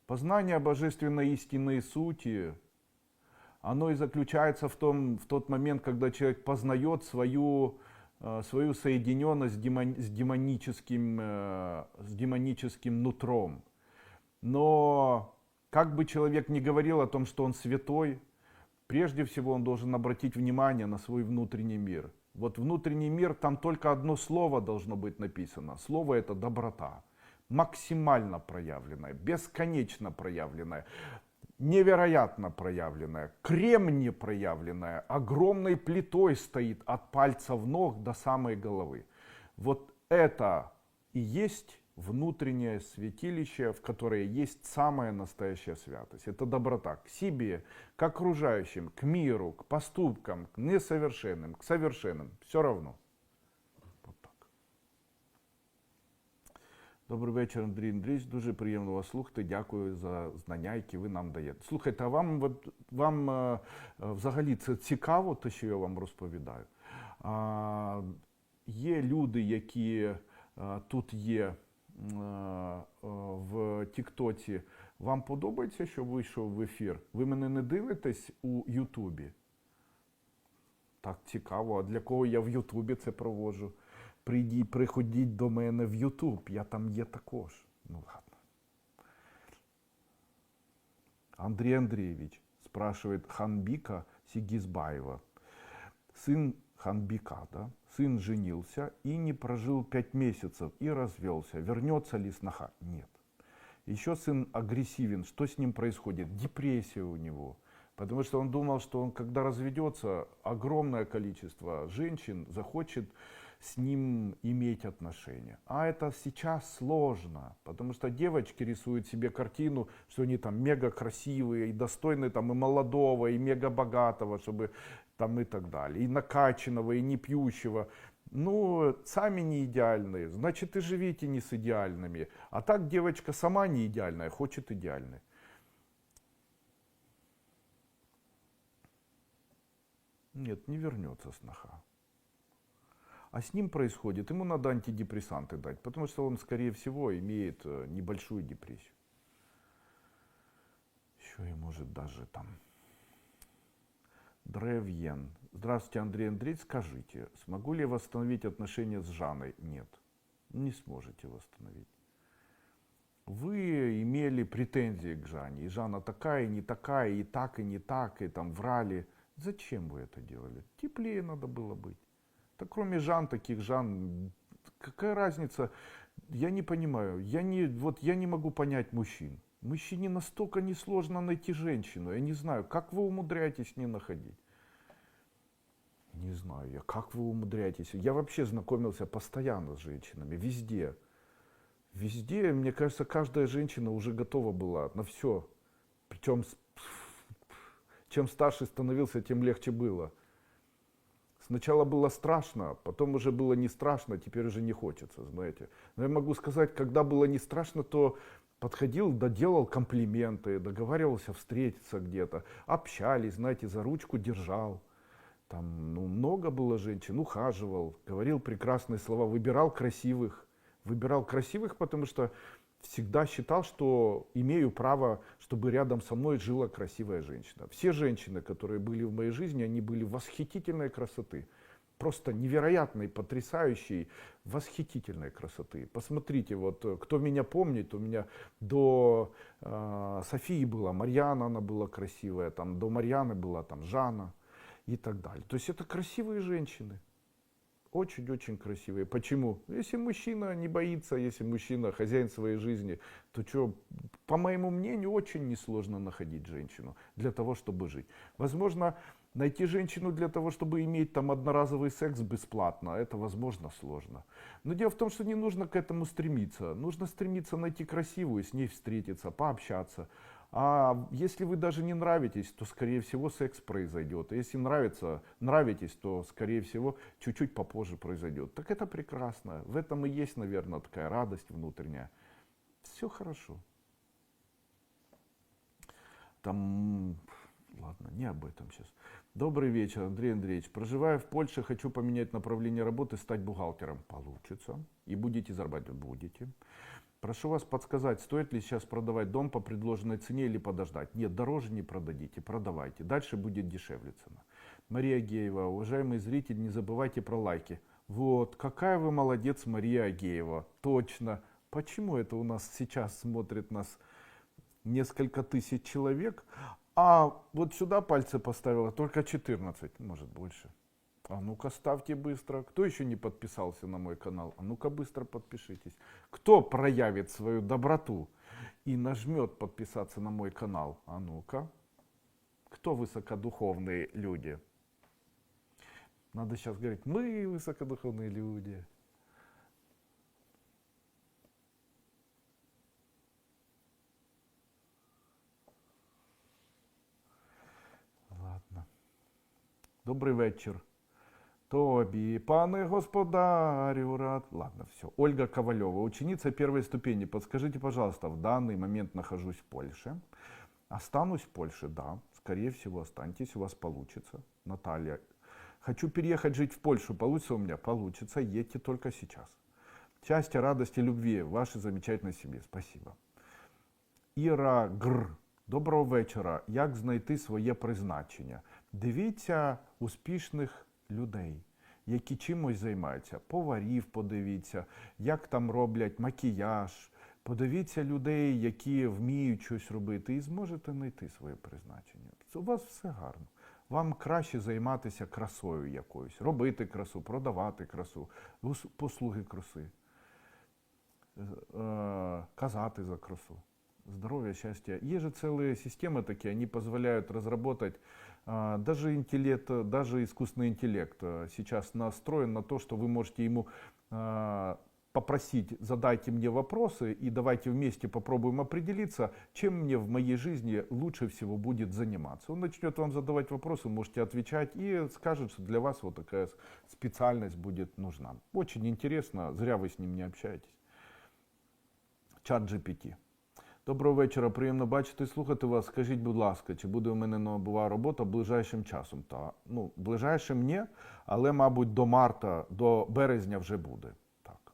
познание божественной истинной сути, оно и заключается в тот момент, когда человек познает свою соединенность с демоническим нутром. Но как бы человек ни говорил о том, что он святой, прежде всего он должен обратить внимание на свой внутренний мир. Вот внутренний мир, там только одно слово должно быть написано. Слово это доброта. Максимально проявленная, бесконечно проявленная, невероятно проявленная, кремне проявленная, огромной плитой стоит от пальцев ног до самой головы. Вот это и есть внутреннее святилище, в которое есть самая настоящая святость. Это доброта к себе, к окружающим, к миру, к поступкам, к несовершенным, к совершенным. Все равно. Вот так. Добрий вечір, Андрій Андрійович. Дуже приємно вас слухати. Дякую за знання, які ви нам даєте. Слухайте, а вам взагалі це цікаво, те, що я вам розповідаю? Є люди, які тут є в Тіктоці. Вам подобається, що вийшов в ефір? Ви мене не дивитесь у Ютубі? Так, цікаво. А для кого я в Ютубі це проводжу? Приходіть до мене в Ютуб, я там є також. Ну ладно. Андрей Андреевич спрашивает Ханбика Сигизбаева. Сын Ханбика, да? Сын женился и не прожил 5 месяцев и развелся. Вернется ли сноха? Нет. Еще сын агрессивен. Что с ним происходит? Депрессия у него. Потому что он думал, что он, когда разведется, огромное количество женщин захочет с ним иметь отношения. А это сейчас сложно, потому что девочки рисуют себе картину, что они там мега красивые и достойны там и молодого, и мега богатого, чтобы там и так далее, и накачанного, и не пьющего. Ну, сами не идеальные, значит и живите не с идеальными. А так девочка сама не идеальная, хочет идеальной. Нет, не вернется сноха. А с ним происходит, ему надо антидепрессанты дать, потому что он, скорее всего, имеет небольшую депрессию. Еще и может даже там... Древьен. Здравствуйте, Андрей Андреевич, скажите, смогу ли я восстановить отношения с Жанной? Нет, не сможете восстановить. Вы имели претензии к Жанне, и Жанна такая, и не такая, и не так, и там врали. Зачем вы это делали? Теплее надо было быть. Да кроме Жан, таких Жан, какая разница? Я не понимаю, я не могу понять мужчин. Мужчине настолько несложно найти женщину. Я не знаю, как вы умудряетесь не находить. Не знаю я, как вы умудряетесь. Я вообще знакомился постоянно с женщинами, везде. Везде, мне кажется, каждая женщина уже готова была на все. Причем, чем старше становился, тем легче было. Сначала было страшно, потом уже было не страшно, теперь уже не хочется, знаете. Но я могу сказать, когда было не страшно, то подходил, доделал комплименты, договаривался встретиться где-то, общались, знаете, за ручку держал. Там много было женщин, ухаживал, говорил прекрасные слова, выбирал красивых. Выбирал красивых, потому что всегда считал, что имею право, чтобы рядом со мной жила красивая женщина. Все женщины, которые были в моей жизни, они были восхитительной красоты. Просто невероятной, потрясающей, восхитительной красоты. Посмотрите, вот кто меня помнит, у меня до Софии была Марьяна, она была красивая, там, до Марьяны была там Жанна и так далее. То есть это красивые женщины. Очень-очень красивые. Почему? Если мужчина не боится, если мужчина хозяин своей жизни, то что, по моему мнению, очень несложно находить женщину для того, чтобы жить. Возможно, найти женщину для того, чтобы иметь там одноразовый секс бесплатно, это, возможно, сложно. Но дело в том, что не нужно к этому стремиться. Нужно стремиться найти красивую, с ней встретиться, пообщаться. А если вы даже не нравитесь, то, скорее всего, секс произойдет. А если нравитесь, то, скорее всего, чуть-чуть попозже произойдет. Так это прекрасно. В этом и есть, наверное, такая радость внутренняя. Все хорошо. Там Ладно, не об этом сейчас. Добрый вечер, Андрей Андреевич. Проживая в Польше, хочу поменять направление работы, стать бухгалтером. Получится. И будете зарабатывать? Будете. Прошу вас подсказать, стоит ли сейчас продавать дом по предложенной цене или подождать? Нет, дороже не продадите, продавайте. Дальше будет дешевле цена. Мария Агеева. Уважаемый зритель, не забывайте про лайки. Вот, какая вы молодец, Мария Агеева. Точно. Почему это у нас сейчас смотрит нас несколько тысяч человек, а вот сюда пальцы поставила только 14, может больше. А ну-ка ставьте быстро. Кто еще не подписался на мой канал? А ну-ка быстро подпишитесь. Кто проявит свою доброту и нажмет подписаться на мой канал? А ну-ка. Кто высокодуховные люди? Надо сейчас говорить, мы высокодуховные люди. Ладно. Добрий вечір. Тобі, пане господарю, рад. Ладно, все. Ольга Ковалева, ученица первой ступени. Подскажите, пожалуйста, в данный момент нахожусь в Польше. Останусь в Польше, да. Скорее всего, останьтесь, у вас получится. Наталья. Хочу переехать жить в Польшу. Получится у меня? Получится. Едьте только сейчас. Счастья, радости, любви. Вашей замечательной семье. Спасибо. Іра Гр. Доброго вечора. Як знайти своє призначення? Дивіться успішних людей, які чимось займаються. Поварів подивіться, як там роблять макіяж. Подивіться людей, які вміють щось робити, і зможете знайти своє призначення. У вас все гарно. Вам краще займатися красою якоюсь, робити красу, продавати красу, послуги краси, казати за красу. Здоровья, счастья. Есть же целые системы такие, они позволяют разработать даже интеллект, даже искусственный интеллект сейчас настроен на то, что вы можете ему попросить, задайте мне вопросы и давайте вместе попробуем определиться, чем мне в моей жизни лучше всего будет заниматься. Он начнет вам задавать вопросы, можете отвечать и скажет, что для вас вот такая специальность будет нужна. Очень интересно, зря вы с ним не общаетесь. Чат GPT. Доброго вечора, приємно бачити і слухати вас. Скажіть, будь ласка, чи буде у мене нова робота ближайшим часом? Ближайшим ні, але, мабуть, до марта, до березня вже буде. Так.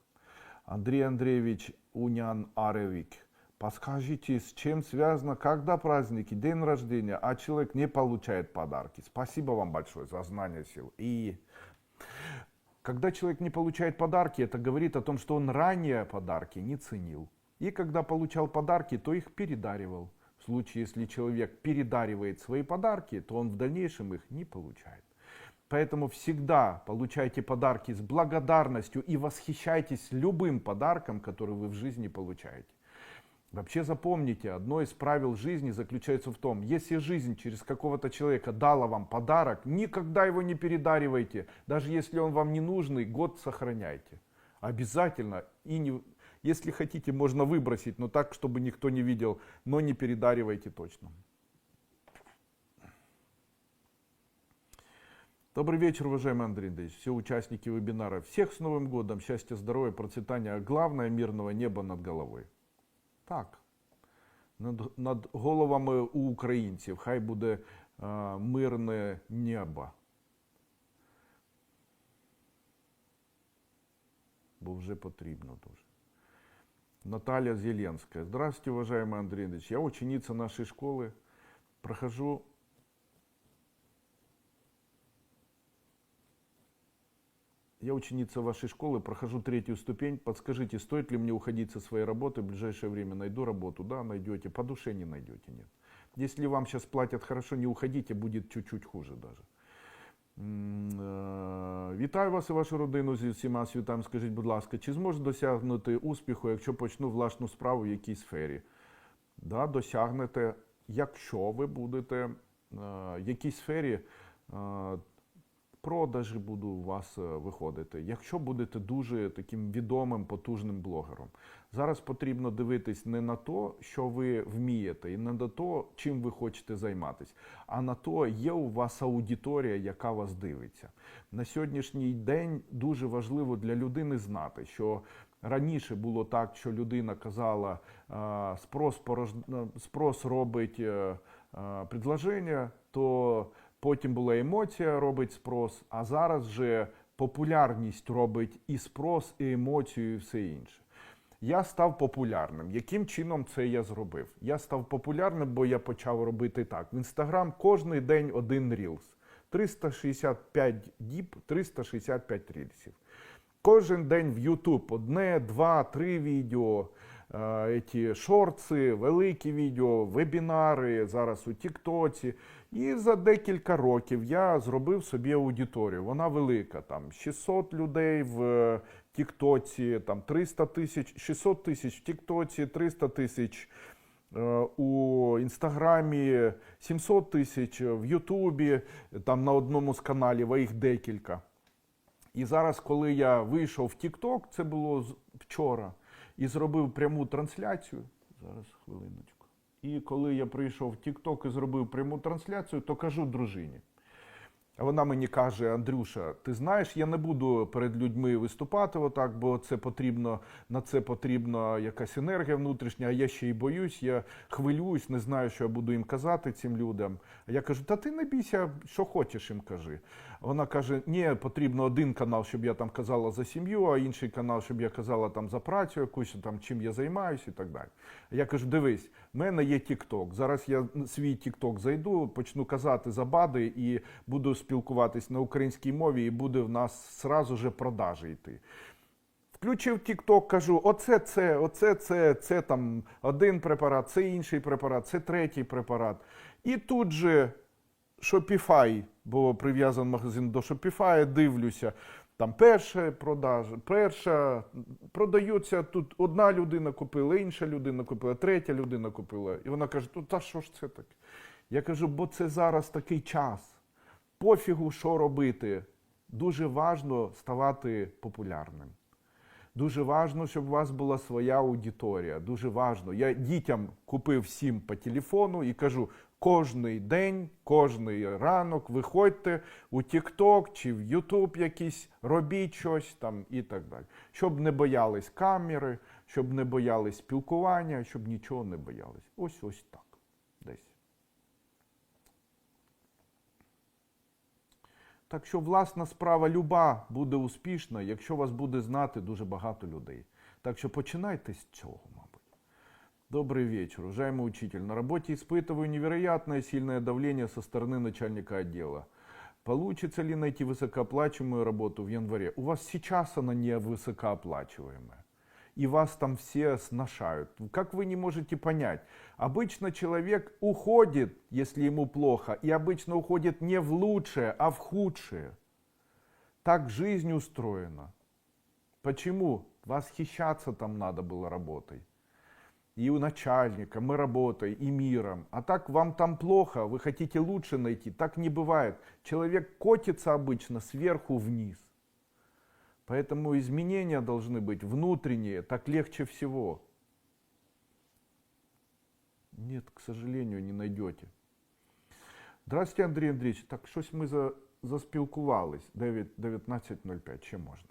Андрей Андреевич Унян Аревик. Подскажите, с чем связано, когда праздники, день рождения, а человек не получает подарки? Спасибо вам большое за знание сил. И когда человек не получает подарки, это говорит о том, что он ранее подарки не ценил. И когда получал подарки, то их передаривал. В случае, если человек передаривает свои подарки, то он в дальнейшем их не получает. Поэтому всегда получайте подарки с благодарностью и восхищайтесь любым подарком, который вы в жизни получаете. Вообще запомните, одно из правил жизни заключается в том, если жизнь через какого-то человека дала вам подарок, никогда его не передаривайте. Даже если он вам не нужный, год сохраняйте. Обязательно. И не... Если хотите, можно выбросить, но так, чтобы никто не видел, но не передаривайте точно. Добрый вечер, уважаемый Андрей Андреевич, все участники вебинара. Всех с Новым годом, счастья, здоровья, процветания, а главное мирного неба над головой. Так, над головами у українців хай буде мирне небо. Бо вже потрібно дуже. Наталья Зеленская. Здравствуйте, уважаемый Андрей Андреевич. Я ученица нашей школы. Я ученица вашей школы, прохожу 3-ю ступень. Подскажите, стоит ли мне уходить со своей работы в ближайшее время? Найду работу? Да, найдете. По душе не найдете, нет. Если вам сейчас платят хорошо, не уходите, будет чуть-чуть хуже даже. Вітаю вас і вашу родину зі всіма святами. Скажіть, будь ласка, чи зможу досягнути успіху, якщо почну власну справу в якійсь сфері? Да, досягнете, якщо ви будете в якійсь сфері, продажі буду у вас виходити, якщо будете дуже таким відомим, потужним блогером. Зараз потрібно дивитись не на те, що ви вмієте, і не на те, чим ви хочете займатися, а на те, є у вас аудиторія, яка вас дивиться. На сьогоднішній день дуже важливо для людини знати, що раніше було так, що людина казала, спрос робить предложення, то потім була емоція, робить спрос, а зараз же популярність робить і спрос, і емоцію, і все інше. Я став популярним. Яким чином це я зробив? Я став популярним, бо я почав робити так. В Інстаграм кожен день один рілс. 365 діб, 365 рілсів. Кожен день в YouTube одне, два, три відео, ці шорти, великі відео, вебінари, зараз у Тіктоці. І за декілька років я зробив собі аудиторію. Вона велика, там 600 людей в Тіктоці, там 300 тисяч, 600 тисяч в Тіктоці, 300 тисяч у Інстаграмі, 700 тисяч в Ютубі, там на одному з каналів, а їх декілька. І зараз, коли я вийшов в TikTok, це було вчора, і зробив пряму трансляцію, зараз хвилиночку, і коли я прийшов в TikTok і зробив пряму трансляцію, то кажу дружині. А вона мені каже: Андрюша, ти знаєш, я не буду перед людьми виступати отак, бо це потрібно, на це потрібна якась енергія внутрішня, а я ще й боюсь, я хвилююсь, не знаю, що я буду їм казати, цим людям. А я кажу: та ти не бійся, що хочеш їм кажи. Вона каже: ні, потрібно один канал, щоб я там казала за сім'ю, а інший канал, щоб я казала там за працю якусь, там, чим я займаюся і так далі. Я кажу: дивись, в мене є TikTok. Зараз я свій TikTok зайду, почну казати за БАДи і буду спілкуватись на українській мові, і буде в нас сразу же продажі йти. Включив TikTok, кажу: оце там один препарат, це інший препарат, це третій препарат. І тут же Shopify, бо прив'язаний магазин до Shopify, дивлюся, там перша продається, тут одна людина купила, інша людина купила, третя людина купила. І вона каже: та що ж це таке? Я кажу: бо це зараз такий час. Пофігу, що робити. Дуже важливо ставати популярним. Дуже важливо, щоб у вас була своя аудиторія. Дуже важливо. Я дітям купив всім по телефону і кажу: кожний день, кожний ранок виходьте у TikTok чи в YouTube якийсь, робіть щось там і так далі. Щоб не боялись камери, щоб не боялись спілкування, щоб нічого не боялись. Ось так. Десь. Так що власна справа люба буде успішна, якщо вас буде знати дуже багато людей. Так що починайте з цього, мабуть. Добрый вечер, уважаемый учитель. На работе испытываю невероятное сильное давление со стороны начальника отдела. Получится ли найти высокооплачиваемую работу в январе? У вас сейчас она не высокооплачиваемая. И вас там все сношают. Как вы не можете понять? Обычно человек уходит, если ему плохо, и обычно уходит не в лучшее, а в худшее. Так жизнь устроена. Почему? Восхищаться там надо было работой. И у начальника, мы работой, и миром. А так вам там плохо, вы хотите лучше найти. Так не бывает. Человек котится обычно сверху вниз. Поэтому изменения должны быть внутренние, так легче всего. Нет, к сожалению, не найдете. Здравствуйте, Андрій Андрійович. Так, щось ми заспілкувались. 19:05, ще можна.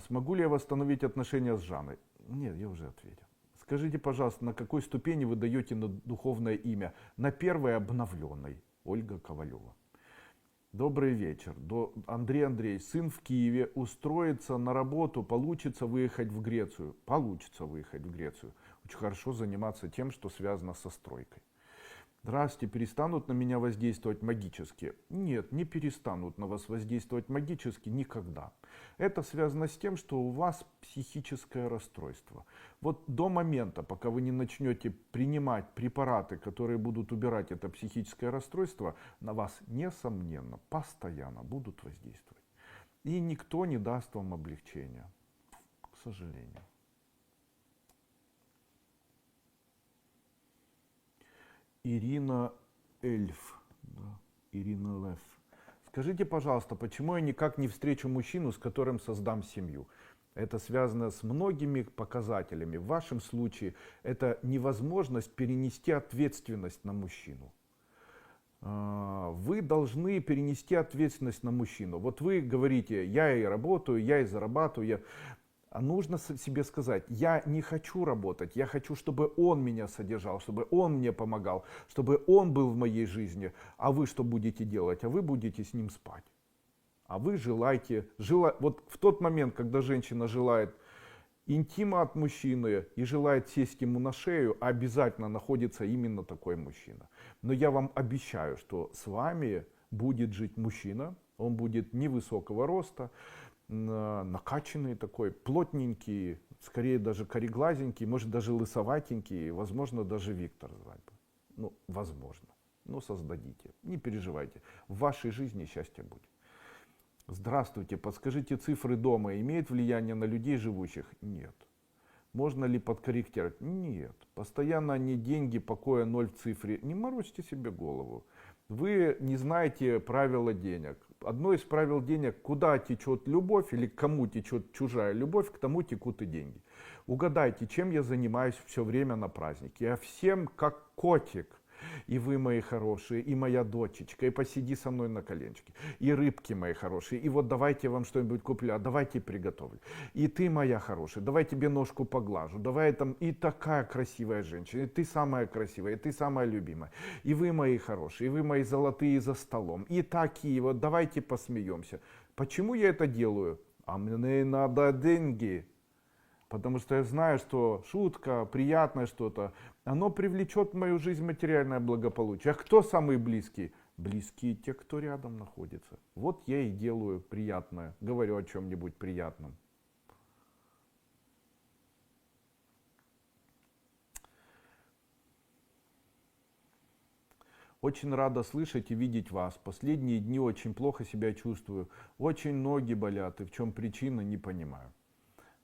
Смогу ли я восстановить отношения с Жанной? Нет, я уже ответил. Скажите, пожалуйста, на какой ступени вы даете на духовное имя? На первой обновленной. Ольга Ковалева. Добрый вечер. Андрей Андреевич, сын в Киеве, устроится на работу, получится выехать в Грецию? Получится выехать в Грецию. Очень хорошо заниматься тем, что связано со стройкой. Здравствуйте, перестанут на меня воздействовать магически? Нет, не перестанут на вас воздействовать магически никогда. Это связано с тем, что у вас психическое расстройство. Вот до момента, пока вы не начнете принимать препараты, которые будут убирать это психическое расстройство, на вас, несомненно, постоянно будут воздействовать. И никто не даст вам облегчения, к сожалению. Ирина Эльф. Да, Ирина Лев. Скажите, пожалуйста, почему я никак не встречу мужчину, с которым создам семью? Это связано с многими показателями. В вашем случае это невозможность перенести ответственность на мужчину. Вы должны перенести ответственность на мужчину. Вот вы говорите: я и работаю, я и зарабатываю. А нужно себе сказать, я не хочу работать, я хочу, чтобы он меня содержал, чтобы он мне помогал, чтобы он был в моей жизни. А вы что будете делать? А вы будете с ним спать. А вы желаете, вот в тот момент, когда женщина желает интима от мужчины и желает сесть ему на шею, обязательно находится именно такой мужчина. Но я вам обещаю, что с вами будет жить мужчина, он будет невысокого роста, накачанный такой, плотненький, скорее даже кореглазенький, может даже лысоватенький, возможно даже Виктор звать бы. Ну, возможно. Ну, создадите, не переживайте, в вашей жизни счастье будет. Здравствуйте, подскажите, цифры дома имеют влияние на людей живущих? Нет. Можно ли подкорректировать? Нет. Постоянно они деньги, покоя ноль в цифре. Не морочьте себе голову. Вы не знаете правила денег. Одно из правил денег, куда течет любовь или к кому течет чужая любовь, к тому текут и деньги. Угадайте, чем я занимаюсь все время на празднике. Я всем как котик. И вы, мои хорошие, и моя дочечка, и посиди со мной на коленочке, и рыбки, мои хорошие, и вот давайте я вам что-нибудь куплю, а давайте приготовлю. И ты, моя хорошая, давай тебе ножку поглажу, давай там, и такая красивая женщина, и ты самая красивая, и ты самая любимая, и вы, мои хорошие, и вы, мои золотые за столом, и такие, вот давайте посмеемся. Почему я это делаю? А мне надо деньги. Потому что я знаю, что шутка, приятное что-то, оно привлечет в мою жизнь материальное благополучие. А кто самые близкие? Близкие те, кто рядом находится. Вот я и делаю приятное, говорю о чем-нибудь приятном. Очень рада слышать и видеть вас. Последние дни очень плохо себя чувствую. Очень ноги болят, и в чем причина, не понимаю.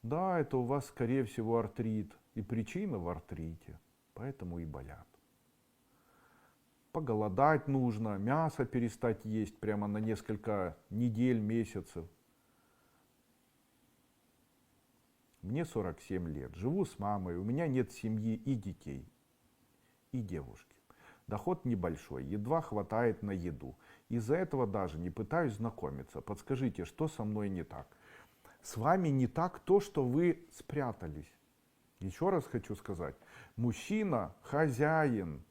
Да, это у вас, скорее всего, артрит. И причина в артрите. Поэтому и болят. Поголодать нужно, мясо перестать есть прямо на несколько недель, месяцев. Мне 47 лет. Живу с мамой. У меня нет семьи и детей. И девушки. Доход небольшой. Едва хватает на еду. Из-за этого даже не пытаюсь знакомиться. Подскажите, что со мной не так? С вами не так то, что вы спрятались. Еще раз хочу сказать. Мужчина хозяин.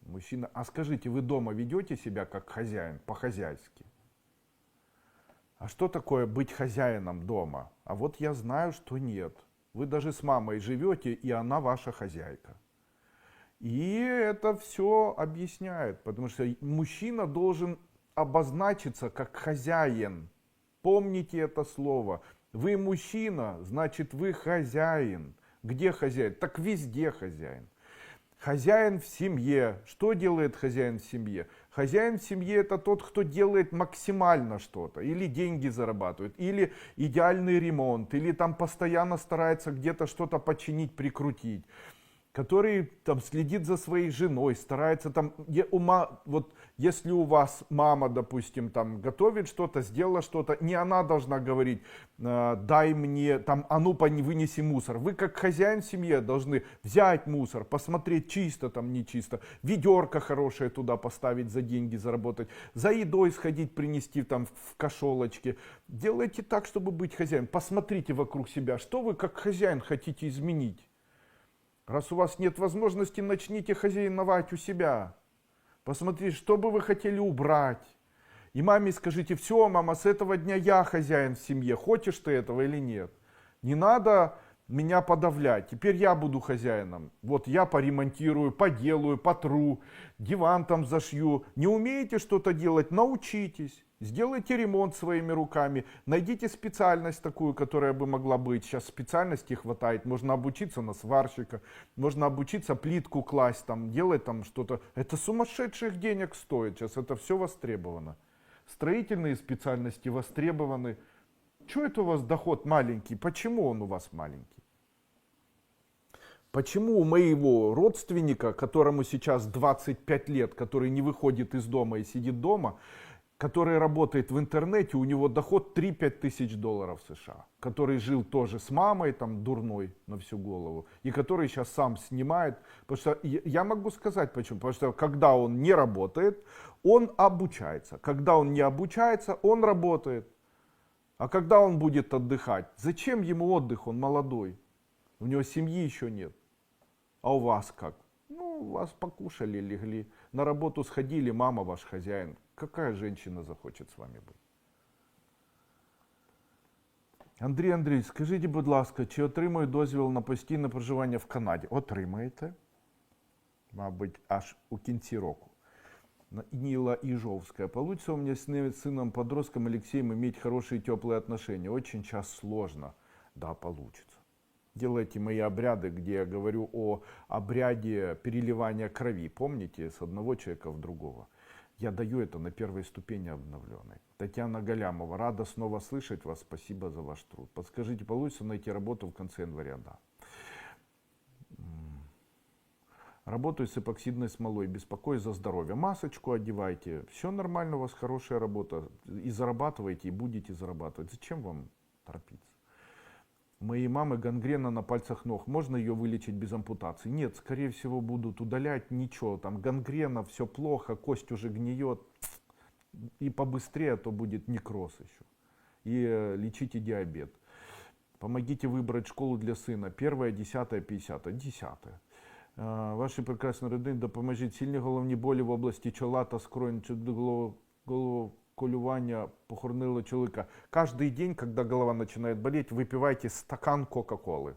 Мужчина, а скажите, вы дома ведете себя как хозяин, по-хозяйски? А что такое быть хозяином дома? А вот я знаю, что нет. Вы даже с мамой живете, и она ваша хозяйка. И это все объясняет, потому что мужчина должен обозначиться как хозяин. Помните это слово. Вы мужчина, значит вы хозяин. Где хозяин? Так везде хозяин. Хозяин в семье. Что делает хозяин в семье? Хозяин в семье это тот, кто делает максимально что-то. Или деньги зарабатывает, или идеальный ремонт, или там постоянно старается где-то что-то починить, прикрутить. Который там следит за своей женой, старается там, вот если у вас мама, допустим, там готовит что-то, сделала что-то, не она должна говорить, дай мне, там, а ну вынеси мусор. Вы как хозяин в семье должны взять мусор, посмотреть чисто там, не чисто, ведерко хорошее туда поставить, за деньги заработать, за едой сходить, принести там в кошелочке. Делайте так, чтобы быть хозяином. Посмотрите вокруг себя, что вы как хозяин хотите изменить. Раз у вас нет возможности, начните хозяиновать у себя. Посмотрите, что бы вы хотели убрать. И маме скажите, все, мама, с этого дня я хозяин в семье. Хочешь ты этого или нет? Не надо меня подавлять. Теперь я буду хозяином. Вот я поремонтирую, поделаю, потру, диван там зашью. Не умеете что-то делать? Научитесь. Сделайте ремонт своими руками, найдите специальность такую, которая бы могла быть. Сейчас специальностей хватает, можно обучиться на сварщика, можно обучиться плитку класть, там, делать там что-то. Это сумасшедших денег стоит, сейчас это все востребовано. Строительные специальности востребованы. Чего это у вас доход маленький? Почему он у вас маленький? Почему у моего родственника, которому сейчас 25 лет, который не выходит из дома и сидит дома, который работает в интернете, у него доход 3-5 тысяч долларов США, который жил тоже с мамой, там дурной на всю голову, и который сейчас сам снимает, потому что я могу сказать почему, потому что когда он не работает, он обучается, когда он не обучается, он работает. А когда он будет отдыхать? Зачем ему отдых? Он молодой. У него семьи еще нет. А у вас как? Ну, у вас покушали, легли. На работу сходили, мама ваш хозяин. Какая женщина захочет с вами быть? Андрій Андрійович, скажіть, будь ласка, чи отримаю дозвіл на постійне проживання в Канаді? Отримаєте. Мабуть, аж у кінці року. Нила Ижовская. Получится у меня с сыном-подростком Алексеем иметь хорошие теплые отношения? Очень сейчас сложно. Да, получится. Делайте мои обряды, где я говорю о обряде переливания крови. Помните, с одного человека в другого. Я даю это на первой ступени обновленной. Татьяна Галямова. Рада снова слышать вас. Спасибо за ваш труд. Подскажите, получится найти работу в конце января? Да. Работаю с эпоксидной смолой, беспокоюсь за здоровье. Масочку одевайте, все нормально, у вас хорошая работа. И зарабатываете, и будете зарабатывать. Зачем вам торопиться? У моей мамы гангрена на пальцах ног. Можно ее вылечить без ампутации? Нет, скорее всего будут удалять, ничего. Там гангрена, все плохо, кость уже гниет. И побыстрее, а то будет некроз еще. И лечите диабет. Помогите выбрать школу для сына. 1, 10, 50. 10. Ваші прекрасні родини допоможіть. Сильні головні болі в області чола та скронь, головоколювання, похоронило чоловіка. Каждый день, когда голова начинает болеть, выпивайте стакан Кока-Колы.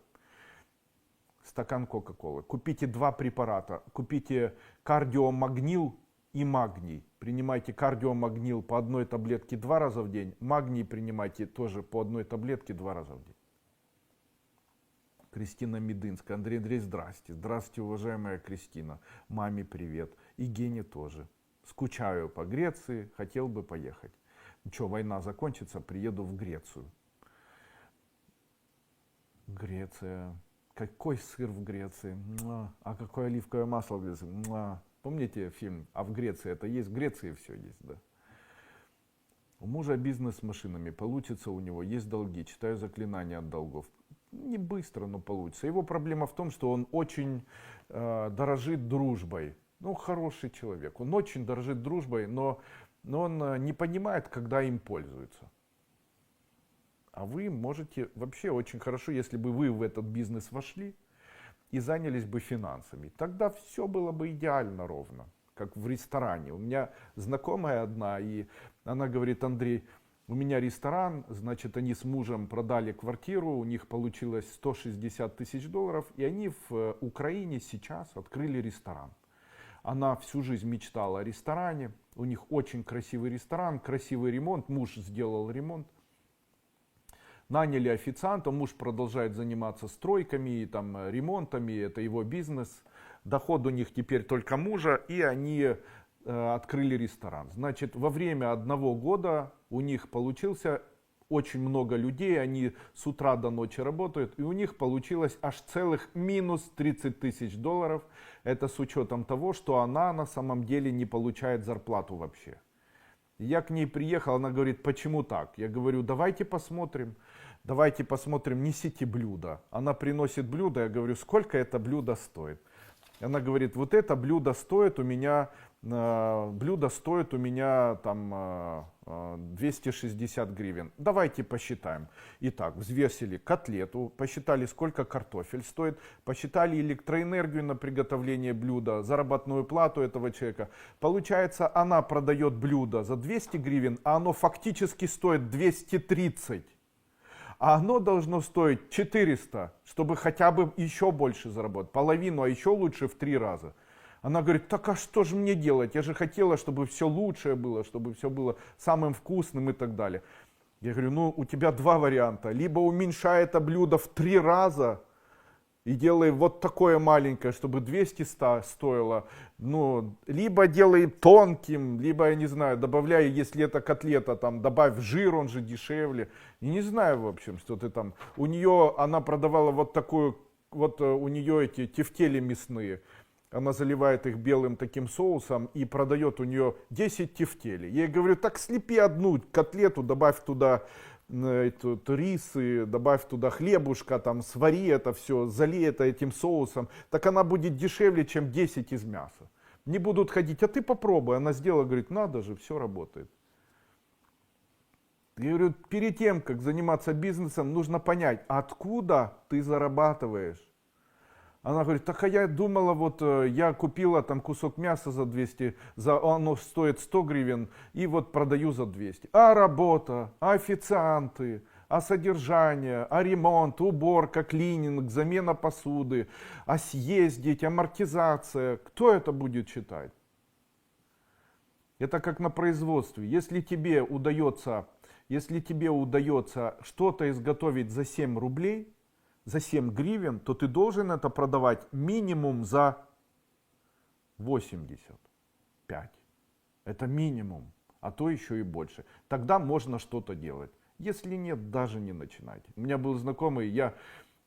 Стакан Кока-Колы. Купите 2 препарата. Купите кардиомагнил и магний. Принимайте кардиомагнил по 1 таблетке 2 раза в день. Магний принимайте тоже по 1 таблетке 2 раза в день. Кристина Медынская. Андрей Андрей, здрасте. Здравствуйте, уважаемая Кристина. Маме привет. И Гене тоже. Скучаю по Греции, хотел бы поехать. Ну что, война закончится, приеду в Грецию. Греция. Какой сыр в Греции? А какое оливковое масло в Греции? Помните фильм «А в Греции это есть?» В Греции все есть, да. У мужа бизнес с машинами. Получится у него. Есть долги. Читаю заклинания от долгов. Не быстро, но получится. Его проблема в том, что он очень дорожит дружбой. Ну, хороший человек. Он очень дорожит дружбой, но он не понимает, когда им пользуются. А вы можете вообще очень хорошо, если бы вы в этот бизнес вошли и занялись бы финансами. Тогда все было бы идеально ровно, как в ресторане. У меня знакомая одна, и она говорит: Андрей, у меня ресторан, значит, они с мужем продали квартиру, у них получилось 160 тысяч долларов, и они в Украине сейчас открыли ресторан. Она всю жизнь мечтала о ресторане, у них очень красивый ресторан, красивый ремонт, муж сделал ремонт. Наняли официанта, муж продолжает заниматься стройками и там ремонтами, это его бизнес. Доход у них теперь только мужа, и они открыли ресторан. Значит, во время 1 года у них получился очень много людей, они с утра до ночи работают, и у них получилось аж целых минус 30 тысяч долларов. Это с учетом того, что она на самом деле не получает зарплату вообще. Я к ней приехал, она говорит: почему так? Я говорю: давайте посмотрим, несите блюдо. Она приносит блюдо, я говорю: сколько это блюдо стоит? Она говорит: вот это блюдо стоит у меня там 260 гривен. Давайте посчитаем. Итак, взвесили котлету, посчитали, сколько картофель стоит, посчитали электроэнергию на приготовление блюда, заработную плату этого человека. Получается, она продает блюдо за 200 гривен, а оно фактически стоит 230. А оно должно стоить 400, чтобы хотя бы еще больше заработать. Половину, а еще лучше в 3 раза. Она говорит: так а что же мне делать? Я же хотела, чтобы все лучшее было, чтобы все было самым вкусным и так далее. Я говорю: ну, у тебя 2 варианта. Либо уменьшай это блюдо в 3 раза и делай вот такое маленькое, чтобы 200 стоило. Ну, либо делай тонким, либо, я не знаю, добавляй, если это котлета, там, добавь жир, он же дешевле. И не знаю, в общем, что ты там. У нее, она продавала вот такую, вот у нее эти тефтели мясные. Она заливает их белым таким соусом и продает у нее 10 тефтелей. Я ей говорю: так слепи 1 котлету, добавь туда рис, добавь туда хлебушка, там, свари это все, залей это этим соусом. Так она будет дешевле, чем 10 из мяса. Не будут ходить: а ты попробуй. Она сделала, говорит: надо же, все работает. Я говорю, перед тем, как заниматься бизнесом, нужно понять, откуда ты зарабатываешь. Она говорит, так а я думала, вот я купила там кусок мяса за 200, оно стоит 100 гривен, и вот продаю за 200. А работа, а официанты, а содержание, а ремонт, уборка, клининг, замена посуды, а съездить, амортизация. Кто это будет читать? Это как на производстве. Если тебе удается что-то изготовить за 7 рублей, за 7 гривен, то ты должен это продавать минимум за 85. Это минимум, а то еще и больше. Тогда можно что-то делать. Если нет, даже не начинайте. У меня был знакомый, я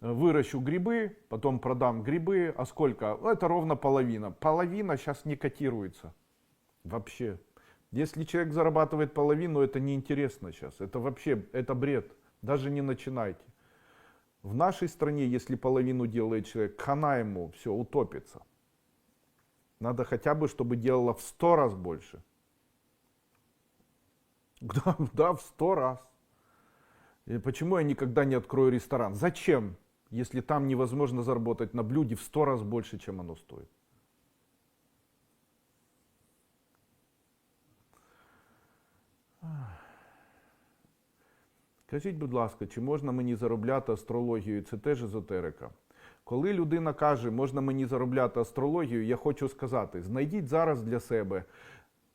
выращу грибы, потом продам грибы. А сколько? Это ровно половина. Половина сейчас не котируется. Вообще. Если человек зарабатывает половину, это неинтересно сейчас. Это вообще, это бред. Даже не начинайте. В нашей стране, если половину делает человек, хана ему, все, утопится. Надо хотя бы, чтобы делала в 100 раз больше. Да, в 100 раз. И почему я никогда не открою ресторан? Зачем, если там невозможно заработать на блюде в 100 раз больше, чем оно стоит? Скажіть, будь ласка, чи можна мені заробляти астрологію? Це теж езотерика. Коли людина каже, можна мені заробляти астрологію, я хочу сказати, знайдіть зараз для себе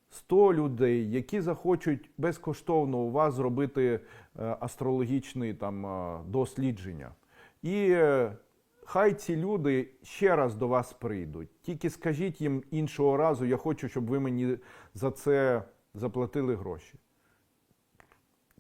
100 людей, які захочуть безкоштовно у вас зробити астрологічні дослідження. І хай ці люди ще раз до вас прийдуть. Тільки скажіть їм іншого разу, я хочу, щоб ви мені за це заплатили гроші.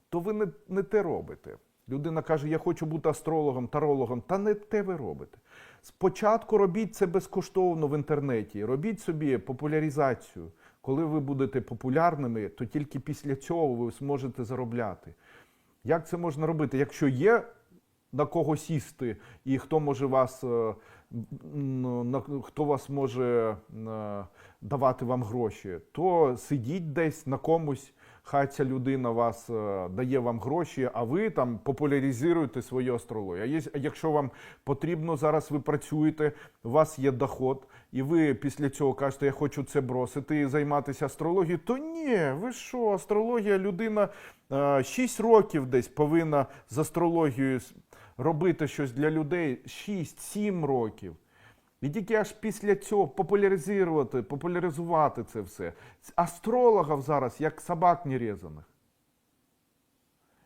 То ви не те робите. Людина каже, я хочу бути астрологом, тарологом. Та не те ви робите. Спочатку робіть це безкоштовно в інтернеті. Робіть собі популяризацію. Коли ви будете популярними, то тільки після цього ви зможете заробляти. Як це можна робити? Якщо є на кого сісти і хто може вас, хто вас може давати вам гроші, то сидіть десь на комусь, хай ця людина вас дає вам гроші, а ви там популяризуєте свою астрологію. А якщо вам потрібно, зараз ви працюєте, у вас є доход, і ви після цього кажете, я хочу це бросити і займатися астрологією, то ні, ви що, астрологія, людина 6 років десь повинна з астрологією робити щось для людей, 6-7 років. І тільки аж після цього популяризувати це все. Астрологів зараз як собак нерезаних.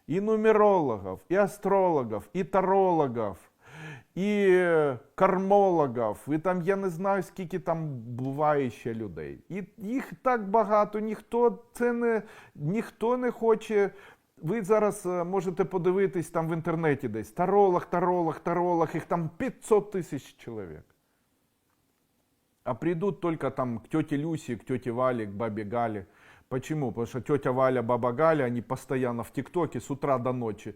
І нумерологів, і астрологів, і тарологів, і кармологів, і там я не знаю, скільки там буває ще людей. І їх так багато, ніхто не хоче. Ви зараз можете подивитись там в інтернеті десь. Таролог, їх там 500 тисяч чоловік. А придут только там к тете Люсе, к тете Вале, к бабе Гале. Почему? Потому что тетя Валя, баба Галя, они постоянно в ТикТоке с утра до ночи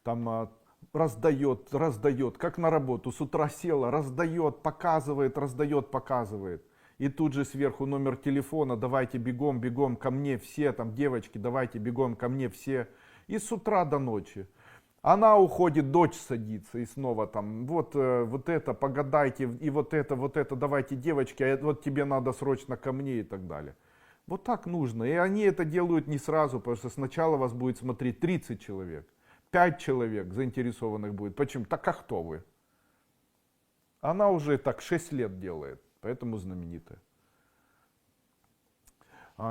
там раздает, как на работу, с утра села, раздает, показывает. И тут же сверху номер телефона, давайте бегом ко мне все, там девочки, давайте бегом ко мне все. И с утра до ночи. Она уходит, дочь садится и снова там, вот это, погадайте, и вот это, давайте, девочки, а вот тебе надо срочно ко мне и так далее. Вот так нужно. И они это делают не сразу, потому что сначала вас будет смотреть 30 человек, 5 человек заинтересованных будет. Почему? Так а кто вы? Она уже так 6 лет делает, поэтому знаменитая.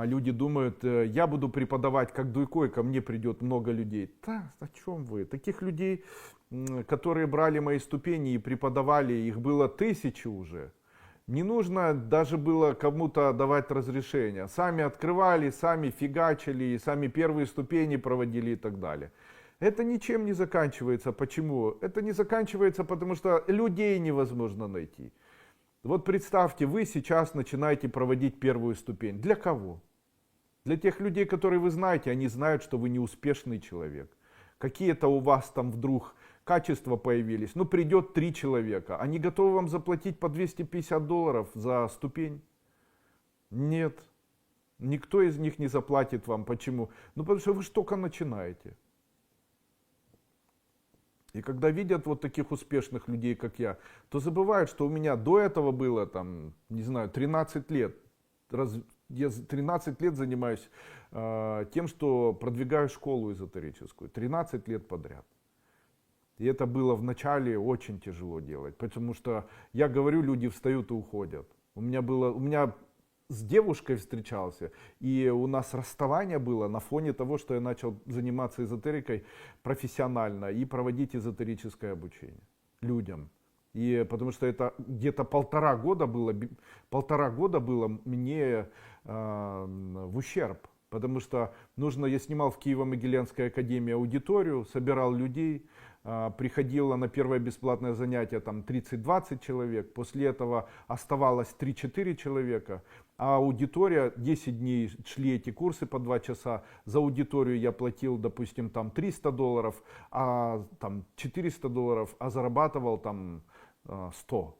Люди думают, я буду преподавать как Дуйко, и ко мне придет много людей. Да, о чем вы? Таких людей, которые брали мои ступени и преподавали, их было 1000 уже. Не нужно даже было кому-то давать разрешение. Сами открывали, сами фигачили, и сами первые ступени проводили и так далее. Это ничем не заканчивается. Почему? Это не заканчивается, потому что людей невозможно найти. Вот представьте, вы сейчас начинаете проводить первую ступень. Для кого? Для тех людей, которые вы знаете, они знают, что вы неуспешный человек. Какие-то у вас там вдруг качества появились. Ну, придет 3 человека. Они готовы вам заплатить по $250 за ступень? Нет. Никто из них не заплатит вам. Почему? Ну, потому что вы же только начинаете. И когда видят вот таких успешных людей, как я, то забывают, что у меня до этого было, там, не знаю, 13 лет. Я 13 лет занимаюсь тем, что продвигаю школу эзотерическую. 13 лет подряд. И это было вначале очень тяжело делать, потому что я говорю, люди встают и уходят. У меня с девушкой встречался, и у нас расставание было на фоне того, что я начал заниматься эзотерикой профессионально и проводить эзотерическое обучение людям. И потому что это где-то полтора года было мне в ущерб. Потому что я снимал в Киево-Могилянской академии аудиторию, собирал людей, приходило на первое бесплатное занятие там 30-20 человек, после этого оставалось 3-4 человека, а аудитория, 10 дней шли эти курсы по 2 часа, за аудиторию я платил, допустим, там $300, а там $400, а зарабатывал там 100.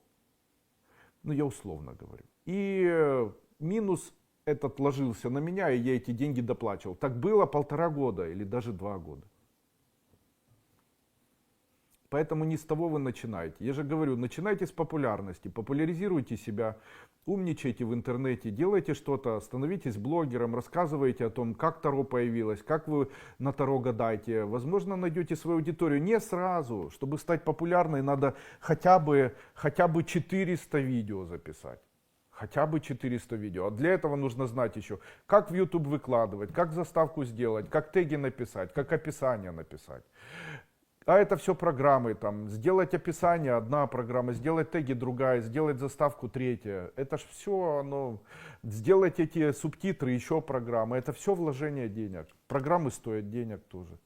Ну, я условно говорю. И минус этот ложился на меня, и я эти деньги доплачивал. Так было 1,5 года или даже 2 года. Поэтому не с того вы начинаете. Я же говорю, начинайте с популярности, популяризируйте себя, умничайте в интернете, делайте что-то, становитесь блогером, рассказывайте о том, как Таро появилось, как вы на Таро гадаете. Возможно, найдете свою аудиторию. Не сразу. Чтобы стать популярной, надо хотя бы 400 видео записать. Хотя бы 400 видео. А для этого нужно знать еще, как в YouTube выкладывать, как заставку сделать, как теги написать, как описание написать. А это все программы, там, сделать описание одна программа, сделать теги другая, сделать заставку третья. Это ж все, сделать эти субтитры еще программы. Это все вложение денег. Программы стоят денег тоже.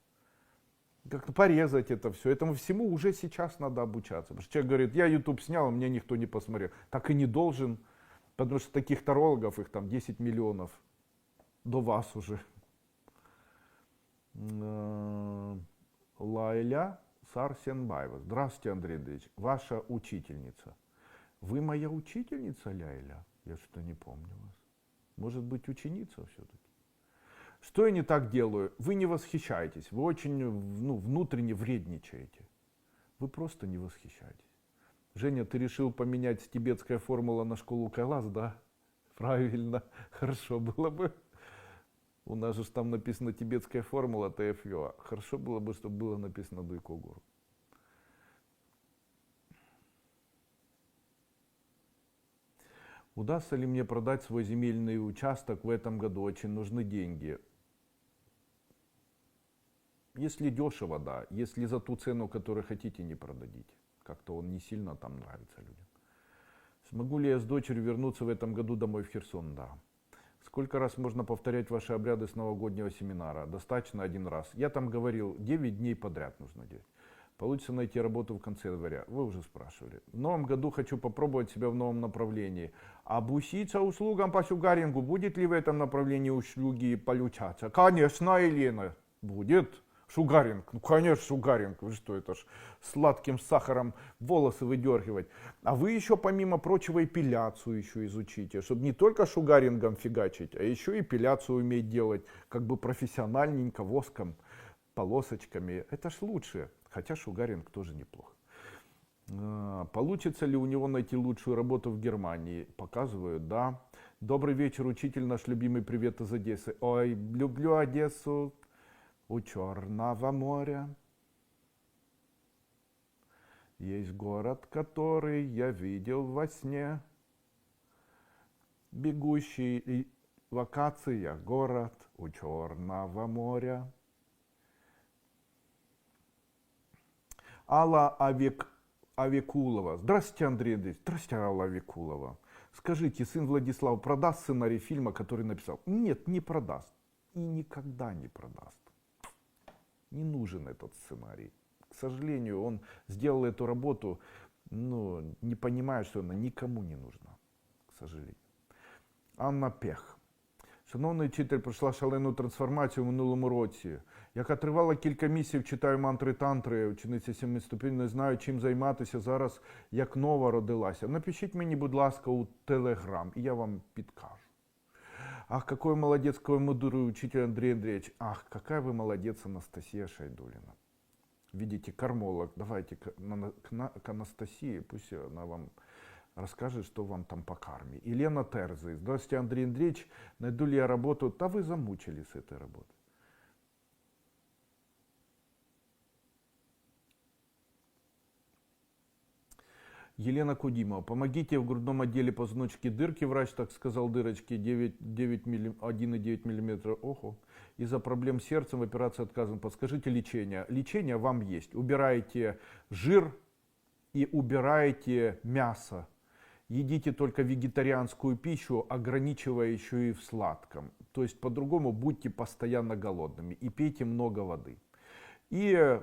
Как-то порезать это все. Этому всему уже сейчас надо обучаться. Потому что человек говорит, я YouTube снял, а мне никто не посмотрел. Так и не должен. Потому что таких тарологов, их там 10 миллионов. До вас уже. Лайля Сарсенбаева. Здравствуйте, Андрей Андреевич. Ваша учительница. Вы моя учительница, Ляйля? Я что-то не помню вас. Может быть, ученица все-таки? Что я не так делаю? Вы не восхищаетесь. Вы очень внутренне вредничаете. Вы просто не восхищаетесь. Женя, ты решил поменять тибетская формула на школу Кайлас, да? Правильно. Хорошо было бы. У нас же там написано тибетская формула ТФЮА. Хорошо было бы, чтобы было написано Дуйкогор. Удастся ли мне продать свой земельный участок в этом году? Очень нужны деньги. Если дешево, да. Если за ту цену, которую хотите, не продадите. Как-то он не сильно там нравится людям. Смогу ли я с дочерью вернуться в этом году домой в Херсон? Да. Сколько раз можно повторять ваши обряды с новогоднего семинара? Достаточно 1 раз. Я там говорил, 9 дней подряд нужно делать. Получится найти работу в конце января. Вы уже спрашивали. В новом году хочу попробовать себя в новом направлении. Обучиться услугам по шугарингу. Будет ли в этом направлении услуги получаться? Конечно, Елена, будет. Шугаринг, ну конечно шугаринг, вы что, это ж сладким сахаром волосы выдергивать. А вы еще помимо прочего эпиляцию еще изучите, чтобы не только шугарингом фигачить, а еще эпиляцию уметь делать, как бы профессиональненько, воском, полосочками. Это ж лучше, хотя шугаринг тоже неплохо. Получится ли у него найти лучшую работу в Германии? Показывают, да. Добрый вечер, учитель, наш любимый привет из Одессы. Ой, люблю Одессу. У Черного моря есть город, который я видел во сне. Бегущий локация, город у Черного моря. Алла Авекулова. Здравствуйте, Андрей Андреевич. Здравствуйте, Алла Авекулова. Скажите, сын Владислав продаст сценарий фильма, который написал? Нет, не продаст. И никогда не продаст. Не нужен этот сценарий. К сожалению, он сделал эту работу, не понимая, что она никому не нужна. К сожалению. Анна Пех. Шановний вчитель, пройшла шалену трансформацію в минулому році. Яка тривала кілька місяців, читаю мантри-тантри, учениця 7 ступінь, не знаю, чим займатися зараз, як нова родилася. Напишіть мені, будь ласка, у Телеграм, і я вам підкажу. Ах, какой молодец, какой мудрый учитель Андрей Андреевич. Ах, какая вы молодец, Анастасия Шайдулина. видите, кормолог. Давайте к Анастасии, пусть она вам расскажет, что вам там по карме. Елена Терзы. Здравствуйте, Андрей Андреевич. Найду ли я работу? Да вы замучились с этой работой. Елена Кудимова. Помогите, в грудном отделе позвоночники дырки. Врач так сказал, дырочки 1,9 мм. Ого. Из-за проблем с сердцем в операции отказан. Подскажите лечение. Лечение вам есть. Убираете жир и убираете мясо. Едите только вегетарианскую пищу, ограничивая еще и в сладком. То есть по-другому будьте постоянно голодными и пейте много воды. И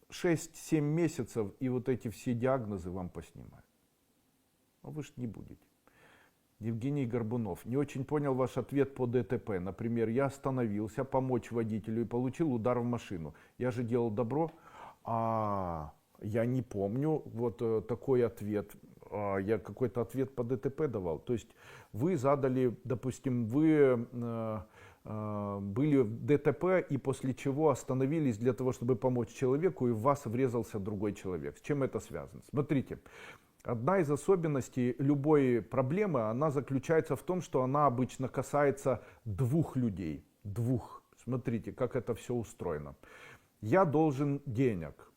6-7 месяцев, и вот эти все диагнозы вам поснимают. А вы ж не будете. Евгений Горбунов. Не очень понял ваш ответ по ДТП. Например, я остановился помочь водителю и получил удар в машину. Я же делал добро. Я не помню вот такой ответ. Я какой-то ответ по ДТП давал. То есть вы задали, допустим, вы были в ДТП и после чего остановились для того, чтобы помочь человеку, и в вас врезался другой человек. С чем это связано? Смотрите, одна из особенностей любой проблемы, она заключается в том, что она обычно касается двух людей. Двух. Смотрите, как это все устроено. Я должен денег.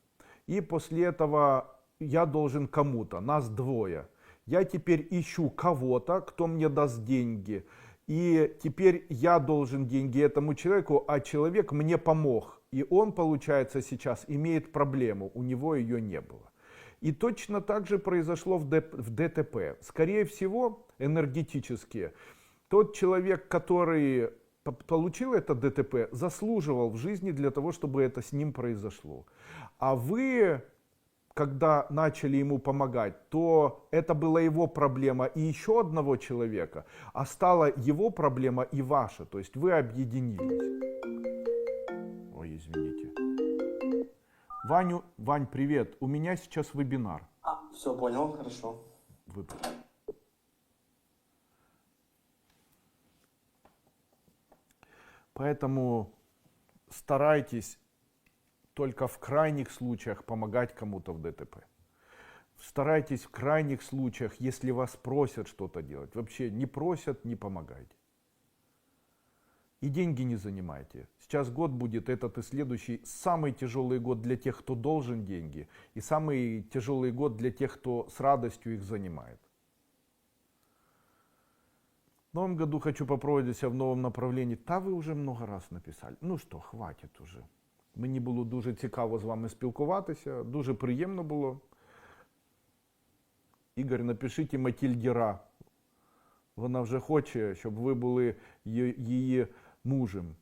И после этого я должен кому-то, нас двое. Я теперь ищу кого-то, кто мне даст деньги. И теперь я должен деньги этому человеку, а человек мне помог. И он, получается, сейчас имеет проблему, у него ее не было. И точно так же произошло в ДТП. Скорее всего, энергетически, тот человек, который получил это ДТП, заслуживал в жизни для того, чтобы это с ним произошло. А вы, когда начали ему помогать, то это была его проблема и еще одного человека, а стала его проблема и ваша. То есть вы объединились. Ой, извините. Вань, привет. У меня сейчас вебинар. Все, понял, хорошо. Поэтому старайтесь только в крайних случаях помогать кому-то в ДТП. Старайтесь в крайних случаях, если вас просят что-то делать. Вообще не просят, не помогайте. И деньги не занимайте. Сейчас год будет, этот и следующий, самый тяжелый год для тех, кто должен деньги, и самый тяжелый год для тех, кто с радостью их занимает. В новом году хочу попробовать себя в новом направлении. Та ви вже много раз написали. Ну що, хватить уже. Мені було дуже цікаво з вами спілкуватися, дуже приємно було. Ігор, напишіть Матільді Ра. Вона вже хоче, щоб ви були її мужем.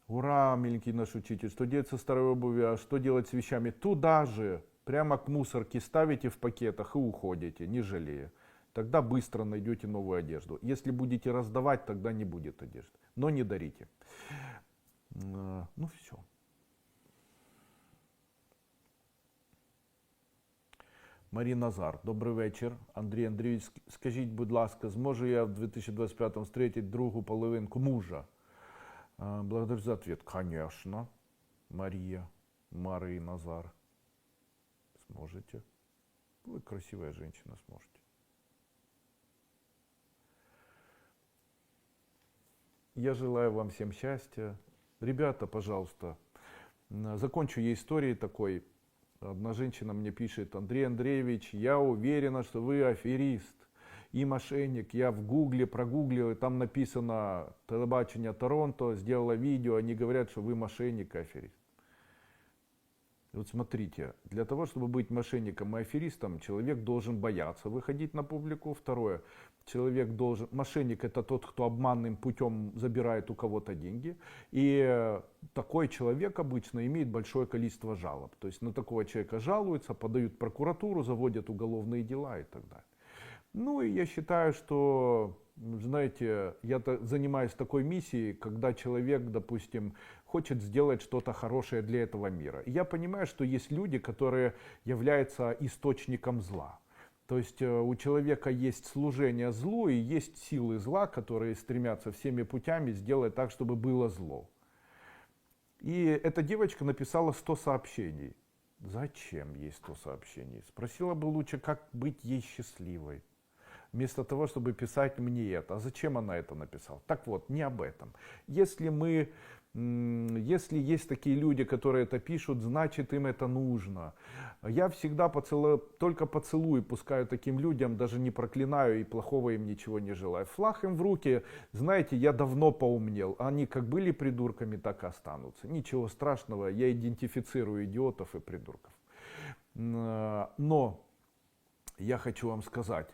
Ура, миленький наш учитель, что делать со старой обувью, а что делать с вещами? Туда же, прямо к мусорке ставите в пакетах и уходите, не жалея. Тогда быстро найдете новую одежду. Если будете раздавать, тогда не будет одежды. Но не дарите. Ну все. Марія Назар, добрий вечір. Андрій Андрійович, скажіть, будь ласка, зможу я в 2025-му зустріти другу половинку мужа? Благодарю за ответ. Конечно, Мария Назар. Сможете. Вы красивая женщина, сможете. Я желаю вам всем счастья. Ребята, пожалуйста, закончу я историей такой. Одна женщина мне пишет: Андрей Андреевич, я уверена, что вы аферист и мошенник. Я в гугле прогуглил, и там написано телебачение Торонто, сделала видео, они говорят, что вы мошенник и аферист. Вот смотрите, для того, чтобы быть мошенником и аферистом, человек должен бояться выходить на публику. Второе, мошенник — это тот, кто обманным путем забирает у кого-то деньги. И такой человек обычно имеет большое количество жалоб. То есть на такого человека жалуются, подают в прокуратуру, заводят уголовные дела и так далее. Ну и я считаю, что, знаете, я занимаюсь такой миссией, когда человек, допустим, хочет сделать что-то хорошее для этого мира. И я понимаю, что есть люди, которые являются источником зла. То есть у человека есть служение злу и есть силы зла, которые стремятся всеми путями сделать так, чтобы было зло. И эта девочка написала 100 сообщений. Зачем ей 100 сообщений? Спросила бы лучше, как быть ей счастливой. Вместо того, чтобы писать мне это. А зачем она это написала? Так вот, не об этом. Если есть такие люди, которые это пишут, значит им это нужно. Я всегда только поцелуй пускаю таким людям, даже не проклинаю и плохого им ничего не желаю. Флаг им в руки, знаете, я давно поумнел. Они как были придурками, так и останутся. Ничего страшного, я идентифицирую идиотов и придурков. Но я хочу вам сказать,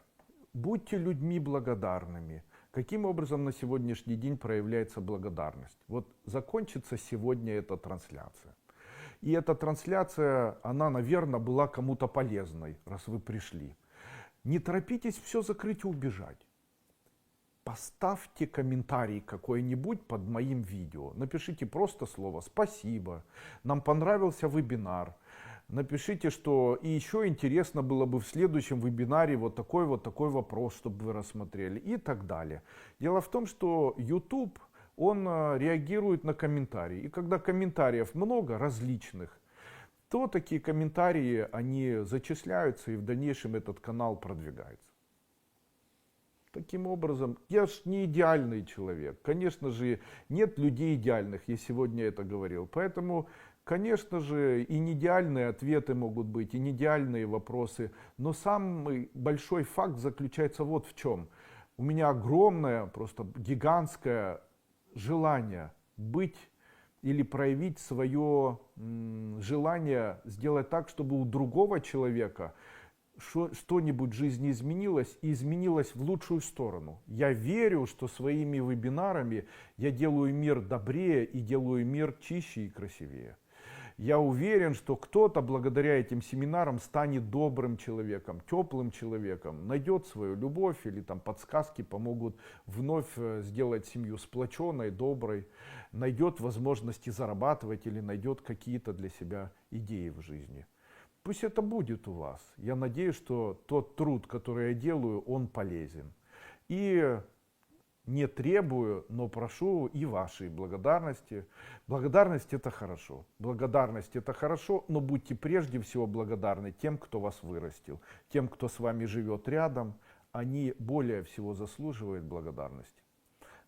будьте людьми благодарными. Каким образом на сегодняшний день проявляется благодарность? Вот закончится сегодня эта трансляция. И эта трансляция, она, наверное, была кому-то полезной, раз вы пришли. Не торопитесь все закрыть и убежать. Поставьте комментарий какой-нибудь под моим видео. Напишите просто слово «Спасибо», «Нам понравился вебинар». Напишите, что и еще интересно было бы в следующем вебинаре вот такой вопрос, чтобы вы рассмотрели и так далее. Дело в том, что YouTube, он реагирует на комментарии. И когда комментариев много различных, то такие комментарии, они зачисляются и в дальнейшем этот канал продвигается. Таким образом, я ж не идеальный человек. Конечно же, нет людей идеальных, я сегодня это говорил. Поэтому, конечно же, и не идеальные ответы могут быть, и не идеальные вопросы. Но самый большой факт заключается вот в чем. У меня огромное, просто гигантское желание быть или проявить свое желание сделать так, чтобы у другого человека что-нибудь в жизни изменилось и изменилось в лучшую сторону. Я верю, что своими вебинарами я делаю мир добрее и делаю мир чище и красивее. Я уверен, что кто-то благодаря этим семинарам станет добрым человеком, теплым человеком, найдет свою любовь или там подсказки помогут вновь сделать семью сплоченной, доброй, найдет возможности зарабатывать или найдет какие-то для себя идеи в жизни. Пусть это будет у вас. Я надеюсь, что тот труд, который я делаю, он полезен. И не требую, но прошу и вашей благодарности. Благодарность это хорошо. Благодарность это хорошо, но будьте прежде всего благодарны тем, кто вас вырастил, тем, кто с вами живет рядом. Они более всего заслуживают благодарности.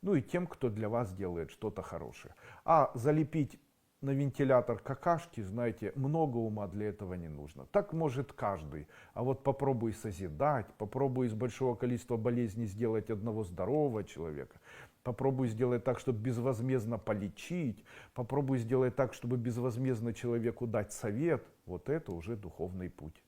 Ну и тем, кто для вас делает что-то хорошее. А залепить на вентилятор какашки, знаете, много ума для этого не нужно. Так может каждый. А вот попробуй созидать, попробуй из большого количества болезней сделать одного здорового человека. Попробуй сделать так, чтобы безвозмездно полечить. Попробуй сделать так, чтобы безвозмездно человеку дать совет. Вот это уже духовный путь.